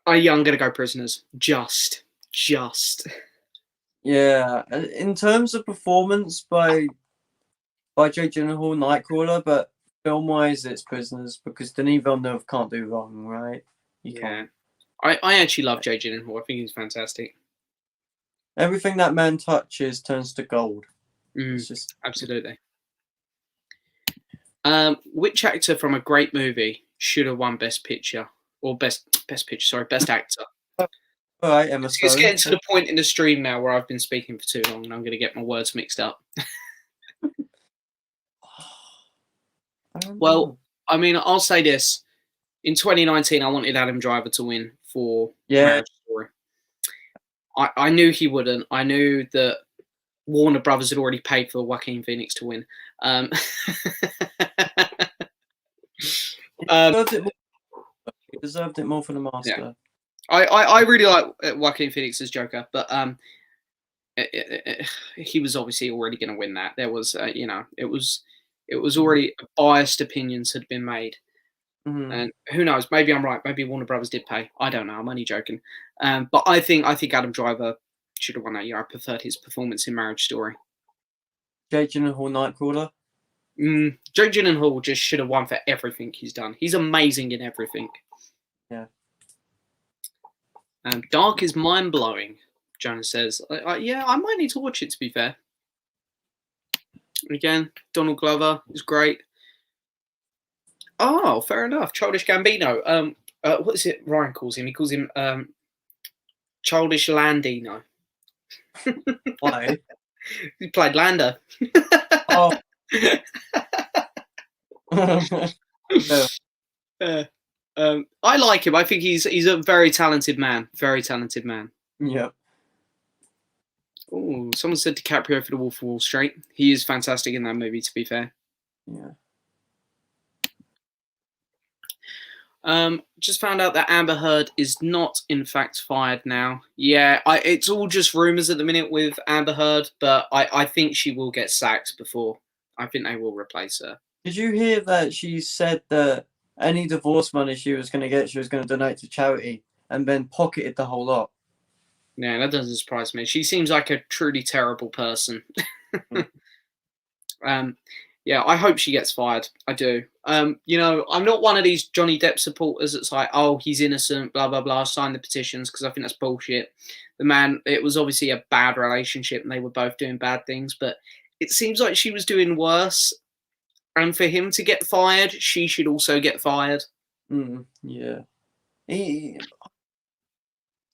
I'm gonna go Prisoners. Just. Yeah. In terms of performance by Jake Gyllenhaal, Nightcrawler, but film-wise, it's Prisoners because Denis Villeneuve can't do wrong, right? He can't. I actually love Jake Gyllenhaal. I think he's fantastic. Everything that man touches turns to gold. It's just absolutely. Which actor from a great movie should have won Best Picture or Best Picture? Sorry, Best Actor. All right, Emma Stone. It's getting to the point in the stream now where I've been speaking for too long, and I'm going to get my words mixed up. Well, I mean, I'll say this: in 2019, I wanted Adam Driver to win for Marriage Story. I knew he wouldn't. I knew that Warner Brothers had already paid for Joaquin Phoenix to win. He deserved it more for The Master. Yeah. I really like Joaquin Phoenix as Joker, but he was obviously already going to win that. There was, it was already biased opinions had been made. And who knows? Maybe I'm right. Maybe Warner Brothers did pay. I don't know. I'm only joking. But I think Adam Driver should have won that year. I preferred his performance in Marriage Story. Jake Gyllenhaal, Nightcrawler. Jake Gyllenhaal just should have won for everything he's done. He's amazing in everything. Yeah. Dark is mind blowing. Jonas says, I might need to watch it. To be fair. Again, Donald Glover is great. Oh, fair enough. Childish Gambino. What is it Ryan calls him? He calls him Childish Landino. Why? He played Lando. Oh. I like him. I think he's a very talented man. Very talented man. Yeah. Oh, someone said DiCaprio for The Wolf of Wall Street. He is fantastic in that movie, to be fair. Yeah. Just found out that Amber Heard is not, in fact, fired now. Yeah, it's all just rumors at the minute with Amber Heard, but I think she will get sacked before. I think they will replace her. Did you hear that she said that any divorce money she was going to get, she was going to donate to charity, and then pocketed the whole lot? Yeah, that doesn't surprise me. She seems like a truly terrible person. Yeah, I hope she gets fired. I do. I'm not one of these Johnny Depp supporters that's like, oh, he's innocent, blah, blah, blah, sign the petitions, because I think that's bullshit. The man, it was obviously a bad relationship and they were both doing bad things, but it seems like she was doing worse. And for him to get fired, she should also get fired. Yeah.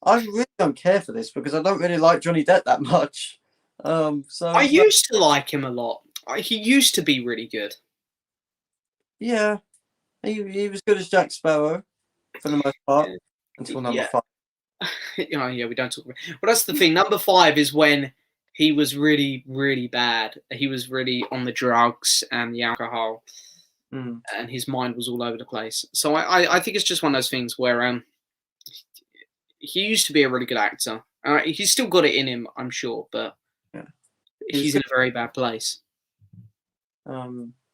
I really don't care for this because I don't really like Johnny Depp that much. I used to like him a lot. He used to be really good. Yeah, he was good as Jack Sparrow for the most part until number 5. Yeah, we don't talk about. But that's the thing. Number 5 is when he was really, really bad. He was really on the drugs and the alcohol, and his mind was all over the place. So I think it's just one of those things where he used to be a really good actor. He's still got it in him, I'm sure, but he's in a very bad place.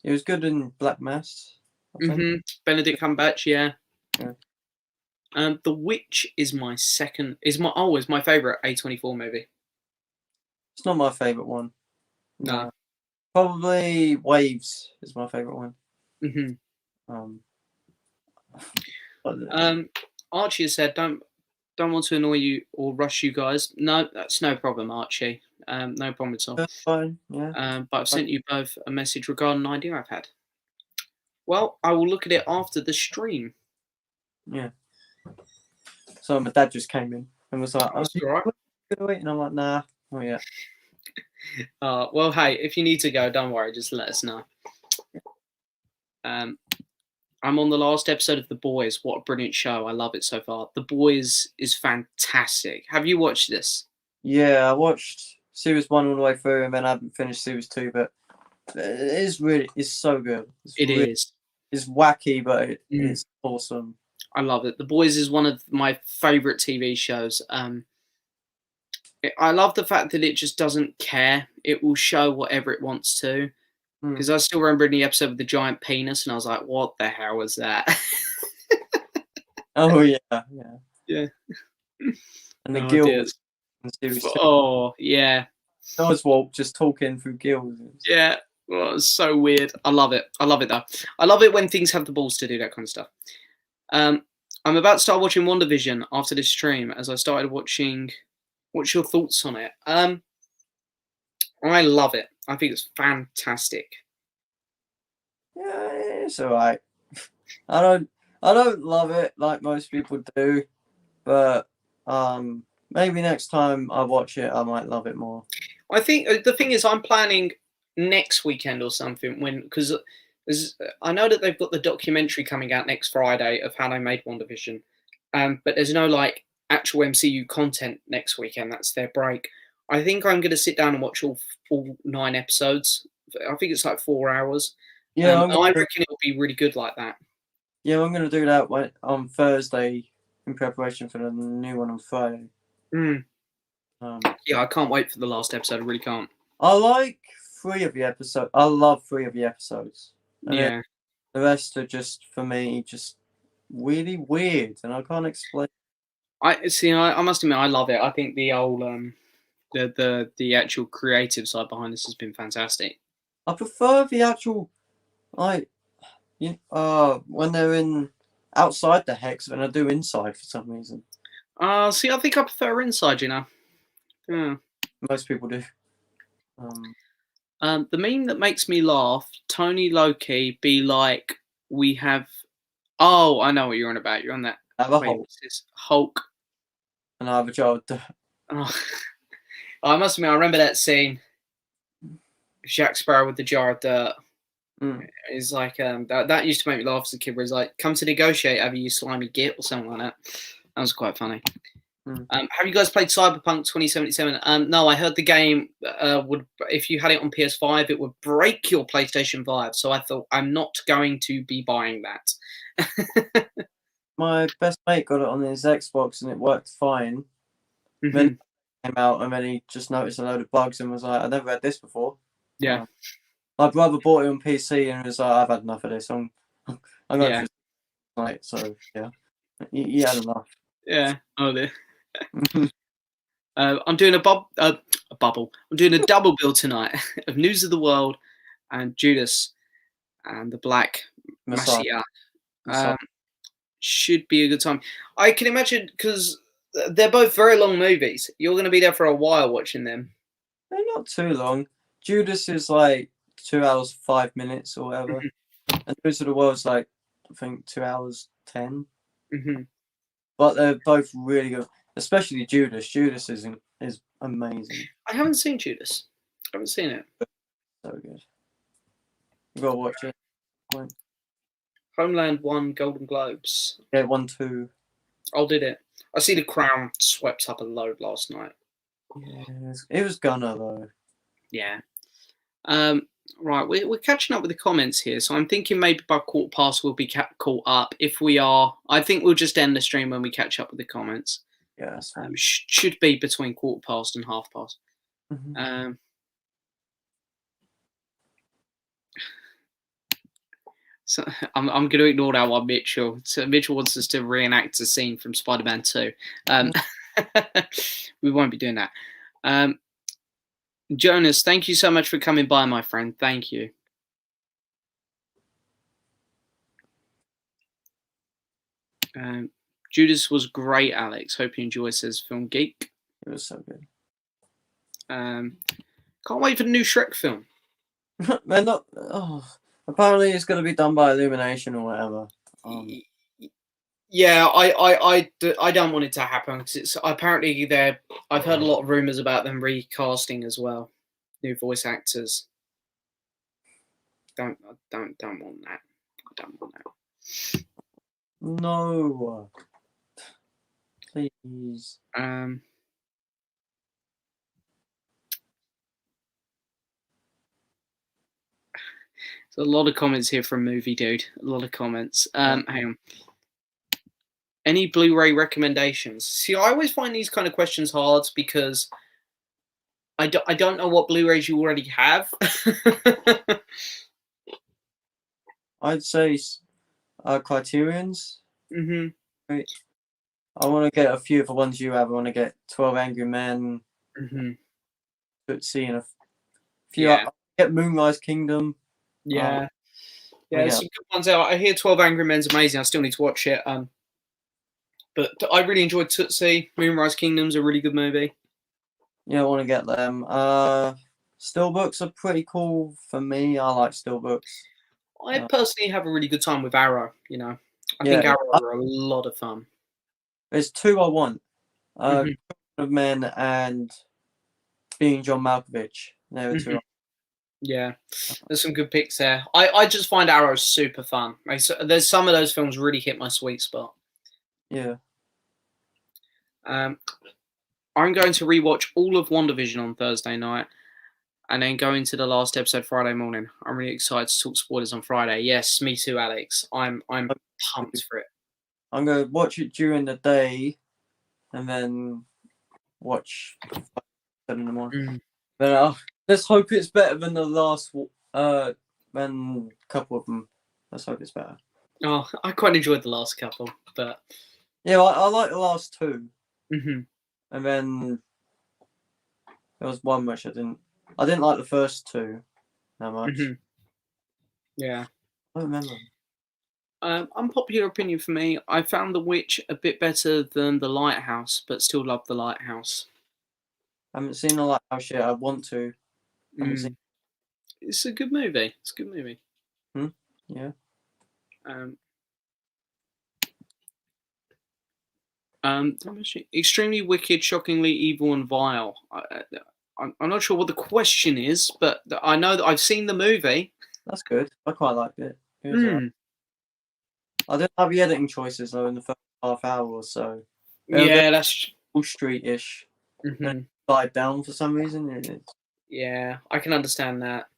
He was good in Black Mass. Benedict Cumberbatch, yeah. The Witch is my favorite A24 movie. It's not my favorite one. No. Probably Waves is my favorite one. Archie has said, don't want to annoy you or rush you guys. No, that's no problem, Archie. No problem at all. That's fine, yeah. But I've sent you both a message regarding an idea I've had. Well, I will look at it after the stream. Yeah. So my dad just came in and was like, "That's all right." And I'm like, nah. Oh yeah. Well, hey, if you need to go, don't worry. Just let us know. I'm on the last episode of The Boys. What a brilliant show. I love it so far. The Boys is fantastic. Have you watched this? Yeah, I watched series 1 all the way through and then I haven't finished series 2, but it's so good. It's wacky, but it's awesome. I love it. The Boys is one of my favorite TV shows. I love the fact that it just doesn't care. It will show whatever it wants to. Because I still remember in the episode with the giant penis, and I was like, "What the hell was that?" Oh yeah. And the gills. Oh yeah. Oswald just talking through gills. Yeah. Well, it's so weird. I love it. I love it though. I love it when things have the balls to do that kind of stuff. I'm about to start watching WandaVision after this stream. As I started watching, what's your thoughts on it? I love it. I think it's fantastic. Yeah, it's alright. I don't love it like most people do, but maybe next time I watch it, I might love it more. I think the thing is, I'm planning next weekend or something because I know that they've got the documentary coming out next Friday of how they made WandaVision, but there's no like actual MCU content next weekend. That's their break. I think I'm going to sit down and watch all 9 episodes. I think it's like 4 hours. Yeah, I reckon it'll be really good like that. Yeah, I'm going to do that on Thursday in preparation for the new one on Friday. Yeah, I can't wait for the last episode. I really can't. I like 3 of the episodes. I love 3 of the episodes. Yeah. The rest are just, for me, just really weird, and I can't explain. I must admit, I love it. I think the old the actual creative side behind this has been fantastic. I prefer the actual when they're in outside the hex than I do inside for some reason. See, I think I prefer inside. Yeah. Most people do. The meme that makes me laugh: Tony Loki be like, "We have." Oh, I know what you're on about. You're on that. I have a Hulk. Hulk. And I have a child. Oh. I must admit, I remember that scene. Jack Sparrow with the jar of dirt. It's like that used to make me laugh as a kid. Where he's like, "Come to negotiate, have you slimy git," or something like that. That was quite funny. Have you guys played Cyberpunk 2077? No, I heard the game would, if you had it on PS5, it would break your PlayStation 5. So I thought I'm not going to be buying that. my best mate got it on his Xbox and it worked fine. Then it came out and then he just noticed a load of bugs and was like, "I never had this before." Yeah. My brother bought it on PC and was like, "I've had enough of this. I'm going Yeah. for tonight." So yeah, he had enough. Yeah. Oh dear. I'm doing a bubble. I'm doing a double bill tonight of News of the World and Judas and the Black Messiah. Messiah. Should be a good time. I can imagine because they're both very long movies. You're going to be there for a while watching them. They're not too long. Judas is like 2 hours 5 minutes or whatever, and News of the World's like I think 2 hours 10. But they're both really good, especially Judas. Judas is amazing. I haven't seen Judas. I haven't seen it. So good. You gotta watch it. Homeland won Golden Globes. Yeah, 1, 2. Oh, did it? I see The Crown swept up a load last night. Yeah, it was gonna though. Yeah. Right, we're catching up with the comments here, so I'm thinking maybe by 1:15 we'll be caught up. If we are, I think we'll just end the stream when we catch up with the comments. Yeah, that's fine. Should be between 1:15 and 1:30. So I'm going to ignore that one, Mitchell. So Mitchell wants us to reenact a scene from Spider-Man 2. We won't be doing that. Jonas, thank you so much for coming by, my friend. Thank you. Judas was great, Alex. Hope you enjoy, says Film Geek. It was so good. Can't wait for the new Shrek film. They're not. Oh, apparently it's going to be done by Illumination or whatever. Yeah, I don't want it to happen because it's apparently they're. I've heard a lot of rumors about them recasting as well, new voice actors. Don't want that. I don't want that. No, please. A lot of comments here from Movie Dude. A lot of comments. Hang on. Any Blu-ray recommendations? See, I always find these kind of questions hard because I don't know what Blu-rays you already have. I'd say Criterion's. Right. I want to get a few of the ones you have. I want to get 12 Angry Men, Tootsie, and a few. Yeah. Get Moonrise Kingdom. Yeah. There's some good ones out. I hear 12 Angry Men's amazing. I still need to watch it. But I really enjoyed Tootsie. Moonrise Kingdom's a really good movie. Yeah, I want to get them. Steelbooks are pretty cool for me. I like Steelbooks. I personally have a really good time with Arrow, you know. I think Arrow are a lot of fun. There's two I want. Of Men and Being John Malkovich. There are two. Yeah, there's some good picks there. I just find Arrow super fun. There's some of those films really hit my sweet spot. Yeah. I'm going to rewatch all of WandaVision on Thursday night and then go into the last episode Friday morning. I'm really excited to talk spoilers on Friday. Yes, me too, Alex. I'm pumped for it. I'm going to watch it during the day and then watch 7 in the morning. But let's hope it's better than the last than a couple of them. Let's hope it's better. Oh, I quite enjoyed the last couple, but yeah, I like the last two. And then there was one which I didn't like the first two that much. Yeah. I don't remember. Unpopular opinion for me, I found The Witch a bit better than The Lighthouse, but still love The Lighthouse. I haven't seen The Lighthouse yet. I want to. It's a good movie. It's a good movie. Yeah. Extremely wicked, shockingly evil, and vile. I'm not sure what the question is, but I know that I've seen the movie. That's good. I quite liked it. I didn't have the editing choices though in the first half hour or so. Yeah, that's Wall Street-ish. Died down for some reason. Yeah, I can understand that.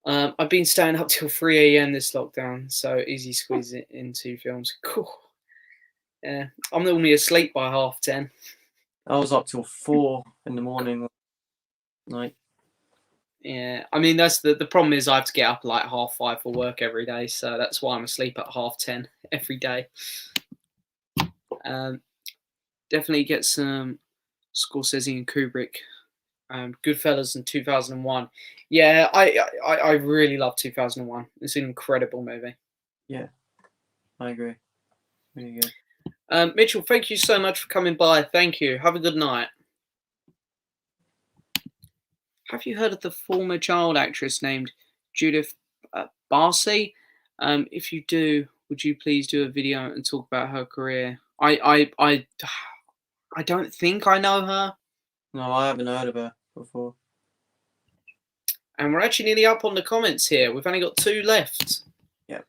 I've been staying up till 3 a.m. this lockdown, so easy squeeze it in 2 films. Cool. Yeah, I'm normally asleep by 10:30. I was up till 4 in the morning night. Yeah, I mean that's the problem is I have to get up at like 5:30 for work every day, so that's why I'm asleep at 10:30 every day. Definitely get some Scorsese and Kubrick. Goodfellas in 2001. Yeah, I really love 2001. It's an incredible movie. Yeah, I agree. Really good. Mitchell, thank you so much for coming by. Thank you. Have a good night. Have you heard of the former child actress named Judith Barcy? If you do, would you please do a video and talk about her career? I don't think I know her. No, I haven't heard of her before. And we're actually nearly up on the comments here. We've only got 2 left. Yep.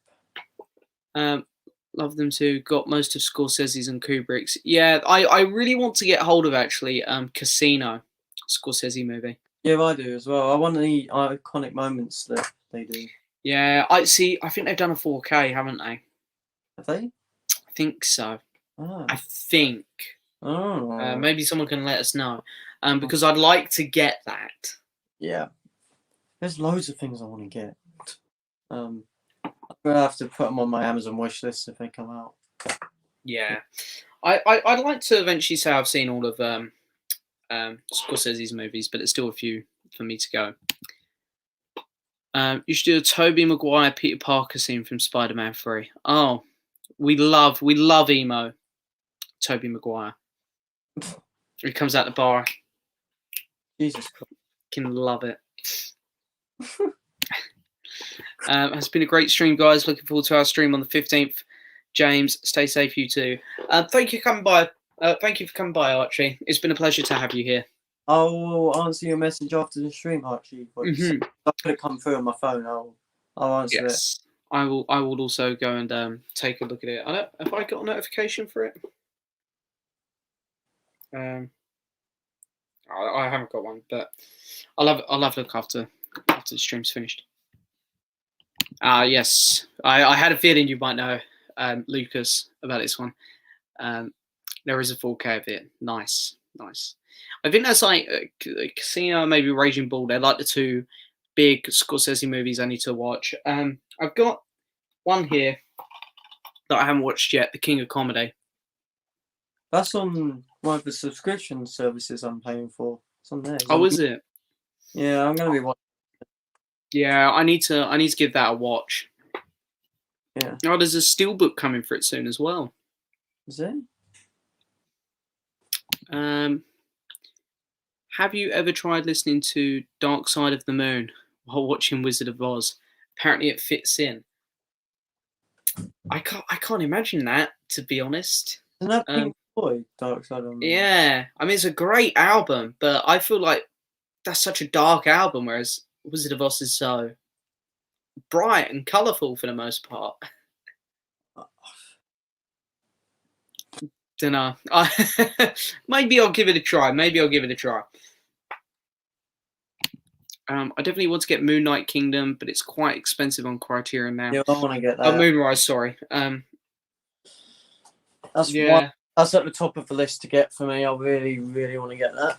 Love them too. Got most of Scorsese's and Kubrick's. Yeah, I really want to get hold of actually Casino, Scorsese movie. Yeah, I do as well. I want the iconic moments that they do. Yeah, I see. I think they've done a 4K, haven't they? Have they? I think so. Oh. I think. Oh. Maybe someone can let us know. Because I'd like to get that. Yeah. There's loads of things I want to get. I'm gonna have to put them on my Amazon wish list if they come out. Yeah, I'd like to eventually say I've seen all of Scorsese's movies, but there's still a few for me to go. You should do a Tobey Maguire Peter Parker scene from Spider-Man 3. Oh, we love emo Tobey Maguire. He comes out the bar. Jesus Christ. Can love it. It's been a great stream, guys. Looking forward to our stream on the 15th. James, stay safe, you too. Thank you for coming by. Thank you for coming by, Archie. It's been a pleasure to have you here. I will answer your message after the stream, Archie. If I could come through on my phone, I'll answer it. I will also go and take a look at it. Have I got a notification for it? I haven't got one, but I'll have a look after the stream's finished. Yes, I had a feeling you might know, Lucas, about this one. There is a 4K of it. Nice. I think that's like Casino, maybe Raging Bull. They're like the 2 big Scorsese movies I need to watch. I've got one here that I haven't watched yet, The King of Comedy. That's on one of the subscription services I'm paying for. It's on there. Oh, is it? Yeah, I'm gonna be watching. Yeah, I need to give that a watch. Yeah. Oh, there's a steelbook coming for it soon as well. Is it? Have you ever tried listening to Dark Side of the Moon while watching Wizard of Oz? Apparently it fits in. I can't imagine that, to be honest. Isn't that Pink Floyd, Dark Side of the Moon? Yeah, I mean it's a great album, but I feel like that's such a dark album, whereas Wizard of Oz is so bright and colourful for the most part. Don't know. Maybe I'll give it a try. I definitely want to get Moonlight Kingdom, but it's quite expensive on Criterion now. Yeah, I want to get that. Moonrise, sorry. That's at the top of the list to get for me. I really, really want to get that.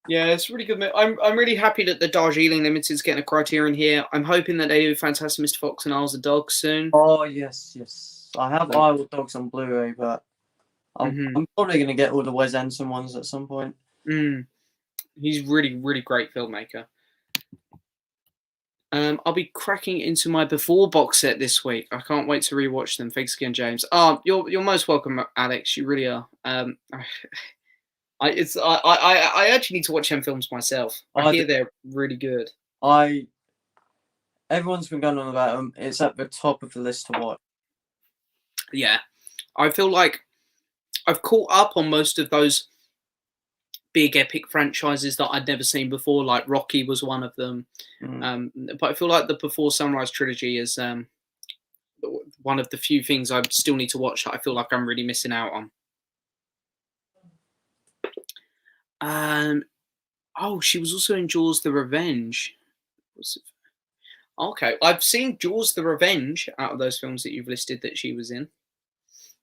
Yeah, it's really good. I'm really happy that the Darjeeling Limited is getting a Criterion here. I'm hoping that they do Fantastic Mr. Fox and Isles of Dogs soon. Oh yes. I have Isle of Dogs on Blu-ray, but I'm probably going to get all the Wes Anderson ones at some point. He's really, really great filmmaker. I'll be cracking into my Before box set this week. I can't wait to rewatch them. Thanks again, James. You're most welcome, Alex. You really are. I actually need to watch them films myself. I hear they're really good. Everyone's been going on about them. It's at the top of the list to watch. Yeah, I feel like I've caught up on most of those big epic franchises that I'd never seen before. Like Rocky was one of them. But I feel like the Before Sunrise trilogy is one of the few things I still need to watch that I feel like I'm really missing out on. She was also in Jaws the Revenge. Okay, I've seen Jaws the Revenge out of those films that you've listed that she was in.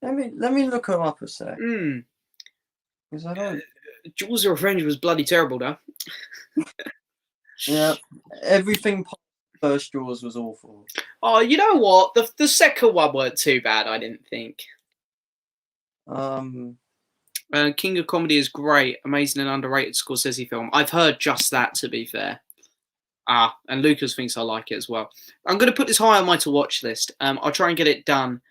Let me look her up a sec. Hmm. Because I don't. Jaws of Revenge was bloody terrible, though. Yeah, everything past the first Jaws was awful. Oh, you know what? The second one weren't too bad, I didn't think. King of Comedy is great, amazing and underrated Scorsese film. I've heard just that, to be fair. And Lucas thinks I like it as well. I'm going to put this high on my to watch list. I'll try and get it done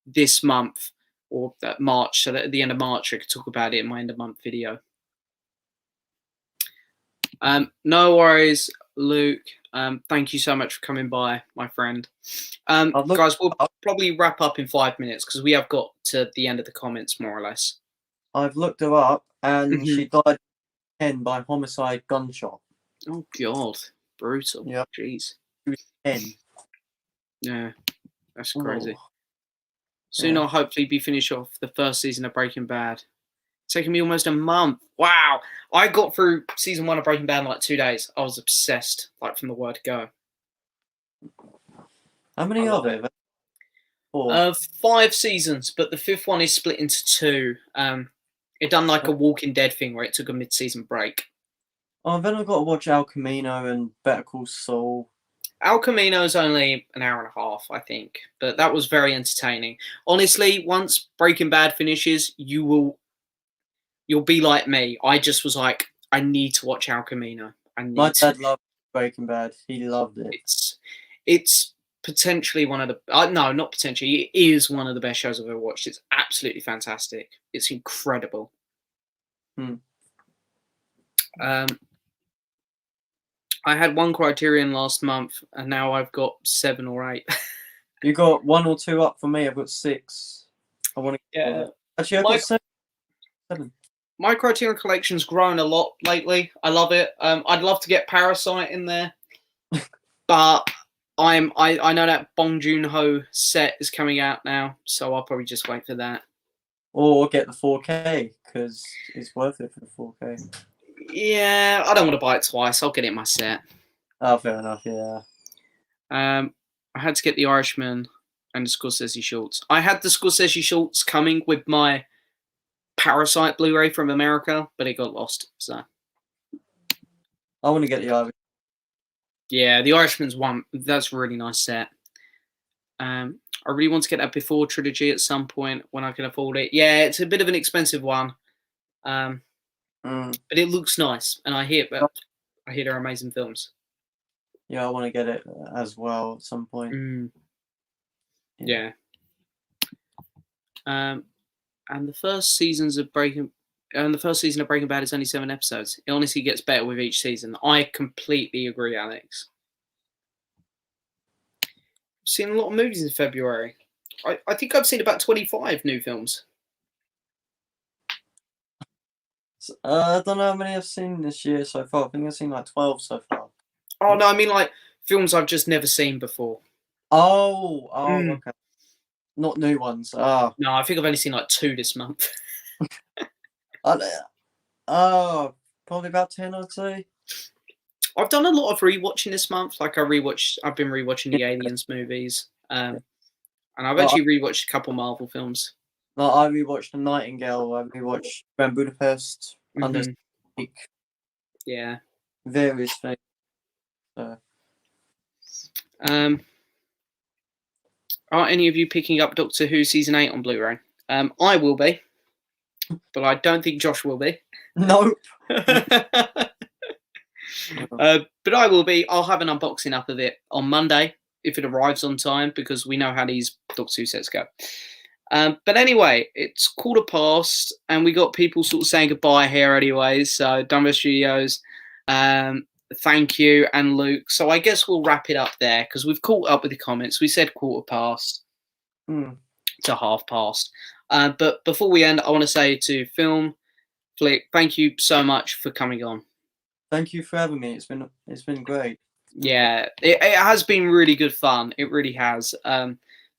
this month or March, so that at the end of March I could talk about it in my end of month video. No worries, Luke. Thank you so much for coming by, my friend. Guys, we'll probably wrap up in 5 minutes because we have got to the end of the comments, more or less. I've looked her up, and she died by homicide gunshot. Oh God, brutal. Yeah, jeez. She was 10. Yeah, that's crazy. Soon I'll hopefully be finished off the first season of Breaking Bad. It's taken me almost a month. Wow. I got through season 1 of Breaking Bad in like 2 days. I was obsessed, like from the word go. How many are there? 4. 5 seasons, but the 5th one is split into 2. It done like a Walking Dead thing where it took a mid-season break. Oh, then I've got to watch El Camino and Better Call Saul. El Camino is only an hour and a half, I think, but that was very entertaining. Honestly, once Breaking Bad finishes, you'll be like me. I just was like, I need to watch El Camino. My dad loved Breaking Bad. He loved it. It's potentially one of the no, not potentially. It is one of the best shows I've ever watched. It's absolutely fantastic. It's incredible. I had 1 Criterion last month, and now I've got 7 or 8. You got 1 or 2 up for me. I've got 6. I want to. Yeah. Actually, I've got 7. My Criterion collection's grown a lot lately. I love it. I'd love to get Parasite in there, but I know that Bong Joon-ho set is coming out now, so I'll probably just wait for that. Or get the 4K because it's worth it for the 4K. Yeah, I don't want to buy it twice. I'll get it in my set. Oh, fair enough. Yeah. I had to get the Irishman and the Scorsese shorts. I had the Scorsese shorts coming with my Parasite Blu-ray from America, but it got lost. So I want to get the Irishman. Yeah, the Irishman's one. That's a really nice set. I really want to get that before Trilogy at some point when I can afford it. Yeah, it's a bit of an expensive one, but it looks nice, and I hear they're amazing films. Yeah, I want to get it as well at some point. Yeah. And the first season of Breaking Bad is only 7 episodes. It honestly gets better with each season. I completely agree, Alex. I've seen a lot of movies in February. I think I've seen about 25 new films. I don't know how many I've seen this year so far. I think I've seen like 12 so far. Oh, no, I mean like films I've just never seen before. Oh, okay. Not new ones. No, I think I've only seen like 2 this month. Probably about 10, I'd say. I've done a lot of rewatching this month. Like I've been rewatching the Aliens movies. And I've actually rewatched a couple Marvel films. Like I rewatched The Nightingale. I rewatched Grand Budapest. Under Snake. Yeah. Various things. Are any of you picking up Doctor Who Season 8 on Blu-ray? I will be. But I don't think Josh will be. Nope. But I will be. I'll have an unboxing up of it on Monday if it arrives on time because we know how these Doctor Who sets go. But anyway, it's 1:15 and we got people sort of saying goodbye here anyways. So Dumbo Studios, thank you, and Luke. So I guess we'll wrap it up there because we've caught up with the comments. We said 1:15 to 1:30. But before we end, I want to say to Film Flick, thank you so much for coming on. Thank you for having me. It's been great. Yeah, it has been really good fun. It really has.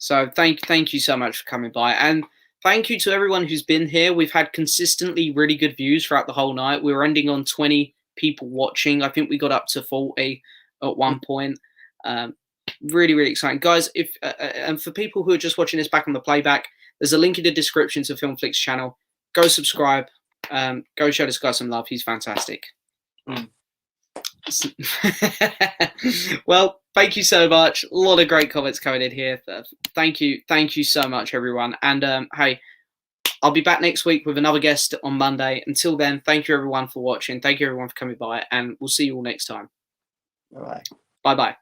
So thank you so much for coming by, and thank you to everyone who's been here. We've had consistently really good views throughout the whole night. We were ending on 20 people watching. I think we got up to 40 at one point. Really, really exciting, guys. If and for people who are just watching this back on the playback, There's a link in the description to Film Flicks channel. Go subscribe. Go show this guy some love. He's fantastic. Well, thank you so much. A lot of great comments coming in here. Thank you so much, everyone. And hey, I'll be back next week with another guest on Monday. Until then, thank you everyone for watching. Thank you everyone for coming by, and we'll see you all next time. Bye. Bye bye.